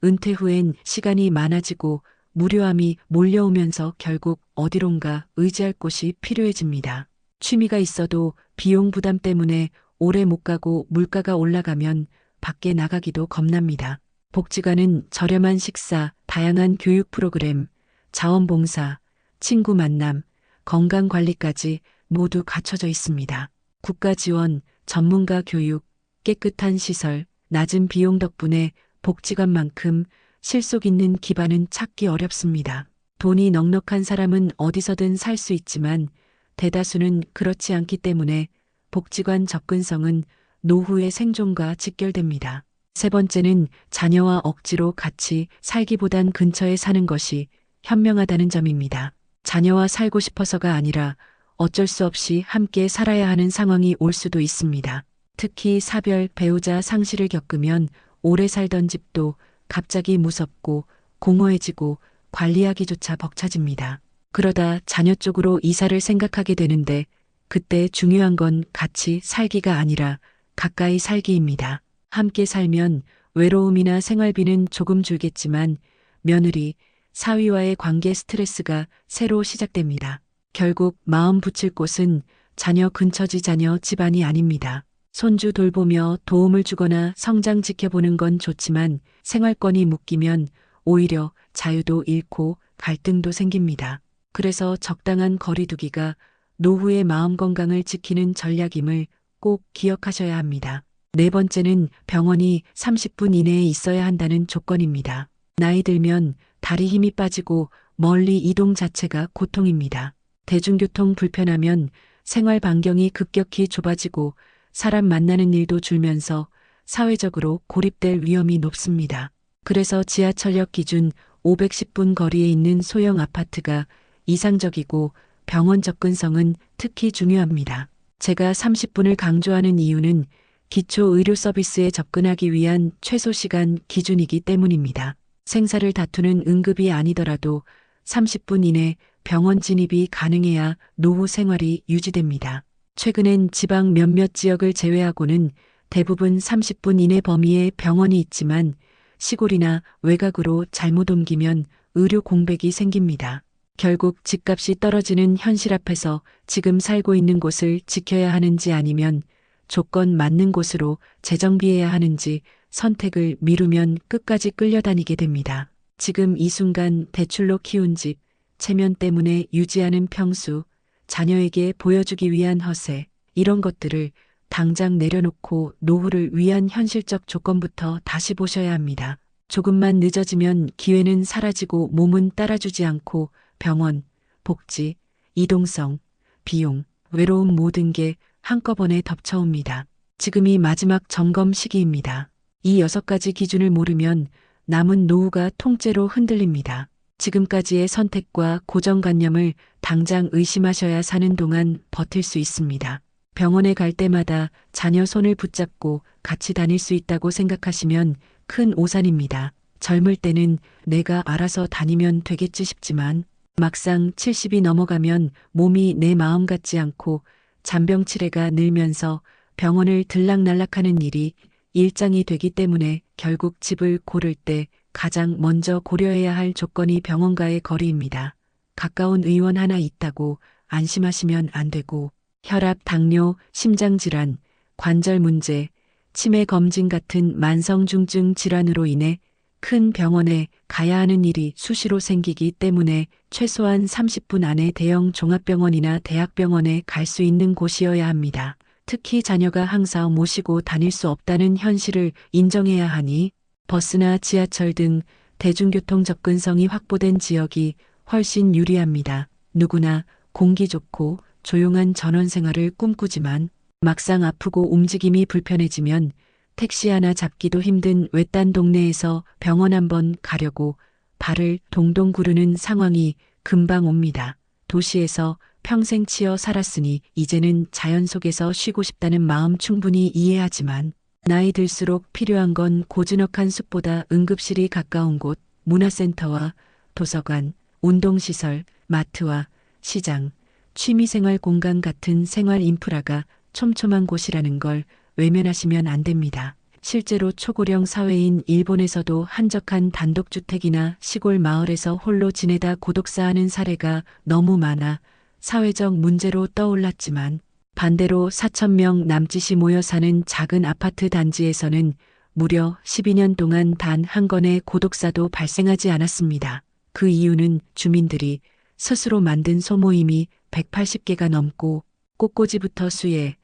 은퇴 후엔 시간이 많아지고 무료함이 몰려오면서 결국 어디론가 의지할 곳이 필요해집니다. 취미가 있어도 비용 부담 때문에 오래 못 가고 물가가 올라가면 밖에 나가기도 겁납니다. 복지관은 저렴한 식사, 다양한 교육 프로그램, 자원봉사, 친구 만남, 건강관리까지 모두 갖춰져 있습니다. 국가 지원, 전문가 교육, 깨끗한 시설, 낮은 비용 덕분에 복지관만큼 실속 있는 기반은 찾기 어렵습니다. 돈이 넉넉한 사람은 어디서든 살 수 있지만 대다수는 그렇지 않기 때문에 복지관 접근성은 노후의 생존과 직결됩니다. 세 번째는 자녀와 억지로 같이 살기보단 근처에 사는 것이 현명하다는 점입니다. 자녀와 살고 싶어서가 아니라 어쩔 수 없이 함께 살아야 하는 상황이 올 수도 있습니다. 특히 사별, 배우자 상실을 겪으면 오래 살던 집도 갑자기 무섭고 공허해지고 관리하기조차 벅차집니다. 그러다 자녀 쪽으로 이사를 생각하게 되는데 그때 중요한 건 같이 살기가 아니라 가까이 살기입니다. 함께 살면 외로움이나 생활비는 조금 줄겠지만 며느리, 사위와의 관계 스트레스가 새로 시작됩니다. 결국 마음 붙일 곳은 자녀 근처지 자녀 집안이 아닙니다. 손주 돌보며 도움을 주거나 성장 지켜보는 건 좋지만 생활권이 묶이면 오히려 자유도 잃고 갈등도 생깁니다. 그래서 적당한 거리두기가 노후의 마음 건강을 지키는 전략임을 꼭 기억하셔야 합니다. 네 번째는 병원이 30분 이내에 있어야 한다는 조건입니다. 나이 들면 다리 힘이 빠지고 멀리 이동 자체가 고통입니다. 대중교통 불편하면 생활 반경이 급격히 좁아지고 사람 만나는 일도 줄면서 사회적으로 고립될 위험이 높습니다. 그래서 지하철역 기준 510분 거리에 있는 소형 아파트가 이상적이고 병원 접근성은 특히 중요합니다. 제가 30분을 강조하는 이유는 기초 의료 서비스에 접근하기 위한 최소 시간 기준이기 때문입니다. 생사를 다투는 응급이 아니더라도 30분 이내 병원 진입이 가능해야 노후 생활이 유지됩니다. 최근엔 지방 몇몇 지역을 제외하고는 대부분 30분 이내 범위의 병원이 있지만 시골이나 외곽으로 잘못 옮기면 의료 공백이 생깁니다. 결국 집값이 떨어지는 현실 앞에서 지금 살고 있는 곳을 지켜야 하는지 아니면 조건 맞는 곳으로 재정비해야 하는지 선택을 미루면 끝까지 끌려다니게 됩니다. 지금 이 순간 대출로 키운 집, 체면 때문에 유지하는 평수, 자녀에게 보여주기 위한 허세, 이런 것들을 당장 내려놓고 노후를 위한 현실적 조건부터 다시 보셔야 합니다. 조금만 늦어지면 기회는 사라지고 몸은 따라주지 않고 병원, 복지, 이동성, 비용, 외로움 모든 게 한꺼번에 덮쳐옵니다. 지금이 마지막 점검 시기입니다. 이 6가지 기준을 모르면 남은 노후가 통째로 흔들립니다. 지금까지의 선택과 고정관념을 당장 의심하셔야 사는 동안 버틸 수 있습니다. 병원에 갈 때마다 자녀 손을 붙잡고 같이 다닐 수 있다고 생각하시면 큰 오산입니다. 젊을 때는 내가 알아서 다니면 되겠지 싶지만 막상 70이 넘어가면 몸이 내 마음 같지 않고 잔병치레가 늘면서 병원을 들락날락하는 일이 일상이 되기 때문에 결국 집을 고를 때 가장 먼저 고려해야 할 조건이 병원과의 거리입니다. 가까운 의원 하나 있다고 안심하시면 안 되고 혈압, 당뇨, 심장질환, 관절 문제, 치매 검진 같은 만성중증 질환으로 인해 큰 병원에 가야 하는 일이 수시로 생기기 때문에 최소한 30분 안에 대형 종합병원이나 대학병원에 갈 수 있는 곳이어야 합니다. 특히 자녀가 항상 모시고 다닐 수 없다는 현실을 인정해야 하니 버스나 지하철 등 대중교통 접근성이 확보된 지역이 훨씬 유리합니다. 누구나 공기 좋고 조용한 전원 생활을 꿈꾸지만 막상 아프고 움직임이 불편해지면 택시 하나 잡기도 힘든 외딴 동네에서 병원 한번 가려고 발을 동동 구르는 상황이 금방 옵니다. 도시에서 평생 치여 살았으니 이제는 자연 속에서 쉬고 싶다는 마음 충분히 이해하지만 나이 들수록 필요한 건 고즈넉한 숲보다 응급실이 가까운 곳, 문화센터와 도서관, 운동시설, 마트와 시장, 취미생활 공간 같은 생활 인프라가 촘촘한 곳이라는 걸 외면하시면 안 됩니다. 실제로 초고령 사회인 일본에서도 한적한 단독주택이나 시골 마을에서 홀로 지내다 고독사하는 사례가 너무 많아 사회적 문제로 떠올랐지만 반대로 4,000명 남짓이 모여 사는 작은 아파트 단지에서는 무려 12년 동안 단 한 건의 고독사도 발생하지 않았습니다. 그 이유는 주민들이 스스로 만든 소모임이 180개가 넘고 꽃꽂이부터 수예,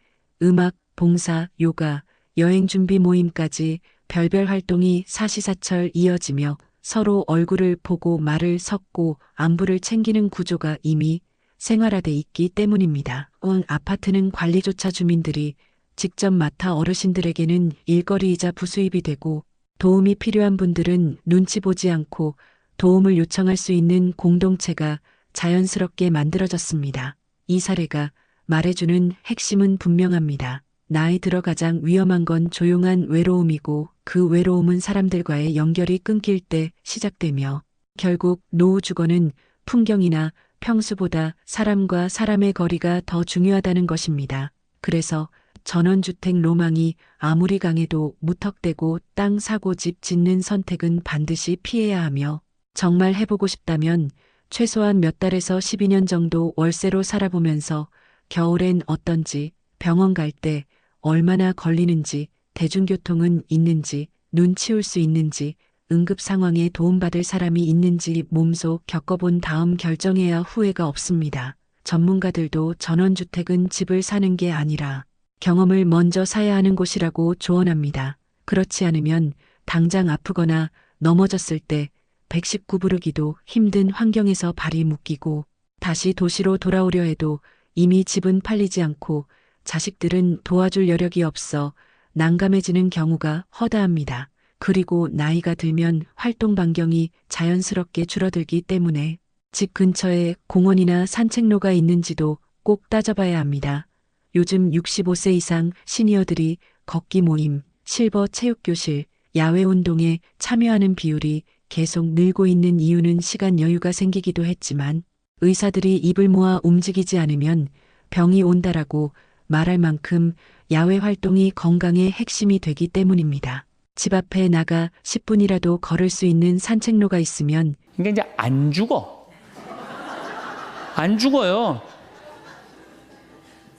음악, 봉사, 요가, 여행 준비 모임까지 별별 활동이 사시사철 이어지며 서로 얼굴을 보고 말을 섞고 안부를 챙기는 구조가 이미 생활화돼 있기 때문입니다. 아파트는 관리조차 주민들이 직접 맡아 어르신들에게는 일거리이자 부수입이 되고 도움이 필요한 분들은 눈치 보지 않고 도움을 요청할 수 있는 공동체가 자연스럽게 만들어졌습니다. 이 사례가 말해주는 핵심은 분명합니다. 나이 들어 가장 위험한 건 조용한 외로움이고 그 외로움은 사람들과의 연결이 끊길 때 시작되며 결국 노후 주거는 풍경이나 평수보다 사람과 사람의 거리가 더 중요하다는 것입니다. 그래서 전원주택 로망이 아무리 강해도 무턱대고 땅 사고 집 짓는 선택은 반드시 피해야 하며 정말 해보고 싶다면 최소한 몇 달에서 12년 정도 월세로 살아보면서 겨울엔 어떤지, 병원 갈 때 얼마나 걸리는지, 대중교통은 있는지, 눈 치울 수 있는지, 응급 상황에 도움받을 사람이 있는지 몸소 겪어본 다음 결정해야 후회가 없습니다. 전문가들도 전원주택은 집을 사는 게 아니라 경험을 먼저 사야 하는 곳이라고 조언합니다. 그렇지 않으면 당장 아프거나 넘어졌을 때 119 부르기도 힘든 환경에서 발이 묶이고 다시 도시로 돌아오려 해도 이미 집은 팔리지 않고 자식들은 도와줄 여력이 없어 난감해지는 경우가 허다합니다. 그리고 나이가 들면 활동 반경이 자연스럽게 줄어들기 때문에 집 근처에 공원이나 산책로가 있는지도 꼭 따져봐야 합니다. 요즘 65세 이상 시니어들이 걷기 모임, 실버 체육교실, 야외 운동에 참여하는 비율이 계속 늘고 있는 이유는 시간 여유가 생기기도 했지만 의사들이 입을 모아 움직이지 않으면 병이 온다라고 말할 만큼 야외 활동이 건강의 핵심이 되기 때문입니다. 집 앞에 나가 10분이라도 걸을 수 있는 산책로가 있으면 그러니까 이제 안 죽어. 안 죽어요.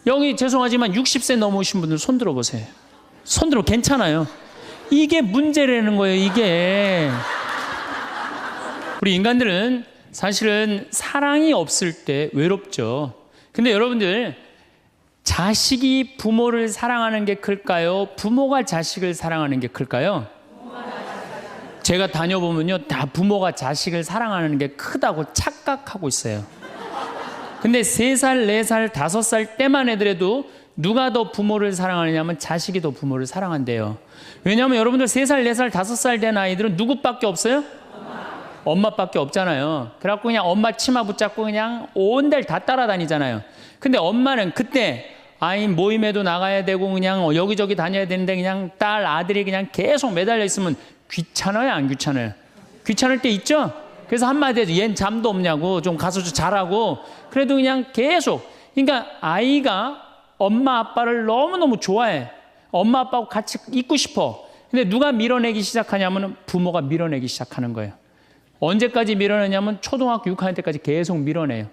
여기 죄송하지만 60세 넘으신 분들 손 들어보세요. 손 들어 괜찮아요. 이게 문제라는 거예요. 이게. 우리 인간들은 사실은 사랑이 없을 때 외롭죠. 근데 여러분들 자식이 부모를 사랑하는 게 클까요? 부모가 자식을 사랑하는 게 클까요? 제가 다녀보면요, 다 부모가 자식을 사랑하는 게 크다고 착각하고 있어요. 근데 3살, 4살, 5살 때만 해도 누가 더 부모를 사랑하느냐면 자식이 더 부모를 사랑한대요. 왜냐하면 여러분들 3살, 4살, 5살 된 아이들은 누구밖에 없어요? 엄마밖에 없잖아요. 그래갖고 그냥 엄마 치마 붙잡고 그냥 온 데를 다 따라다니잖아요. 근데 엄마는 그때 아이 모임에도 나가야 되고 그냥 여기저기 다녀야 되는데 그냥 딸 아들이 그냥 계속 매달려 있으면 귀찮아요, 안 귀찮아요? 귀찮을 때 있죠? 그래서 한마디 해서 얜 잠도 없냐고 좀 가서 좀 자라고. 그래도 그냥 계속. 그러니까 아이가 엄마 아빠를 너무너무 좋아해. 엄마 아빠하고 같이 있고 싶어. 근데 누가 밀어내기 시작하냐면 부모가 밀어내기 시작하는 거예요. 언제까지 밀어내냐면 초등학교 6학년 때까지 계속 밀어내요.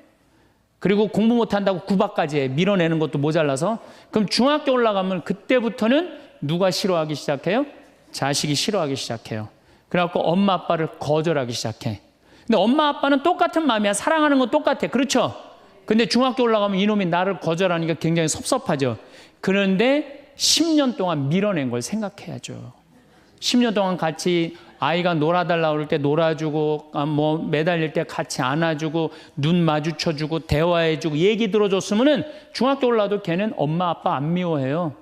그리고 공부 못한다고 구박까지 해. 밀어내는 것도 모자라서. 그럼 중학교 올라가면 그때부터는 누가 싫어하기 시작해요? 자식이 싫어하기 시작해요. 그래갖고 엄마 아빠를 거절하기 시작해. 근데 엄마 아빠는 똑같은 마음이야. 사랑하는 건 똑같아. 그렇죠? 근데 중학교 올라가면 이놈이 나를 거절하니까 굉장히 섭섭하죠. 그런데 10년 동안 밀어낸 걸 생각해야죠. 10년 동안 같이 아이가 놀아달라고 그럴 때 놀아주고 뭐 매달릴 때 같이 안아주고 눈 마주쳐주고 대화해주고 얘기 들어줬으면은 중학교 올라도 걔는 엄마 아빠 안 미워해요.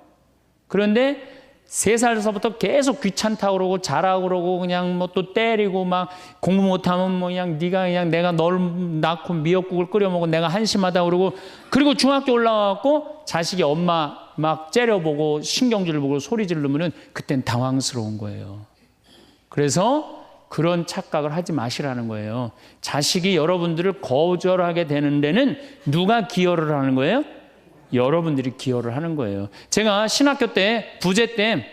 그런데 3살서부터 계속 귀찮다고 그러고 자라고 그러고 그냥 뭐 또 때리고 막 공부 못하면 뭐 그냥 네가 그냥 내가 널 낳고 미역국을 끓여 먹고 내가 한심하다 그러고 그리고 중학교 올라가고 자식이 엄마 막 째려보고 신경질을 보고 소리 지르면은 그땐 당황스러운 거예요. 그래서 그런 착각을 하지 마시라는 거예요. 자식이 여러분들을 거절하게 되는 데는 누가 기여를 하는 거예요? 여러분들이 기여를 하는 거예요. 제가 신학교 때 부재 때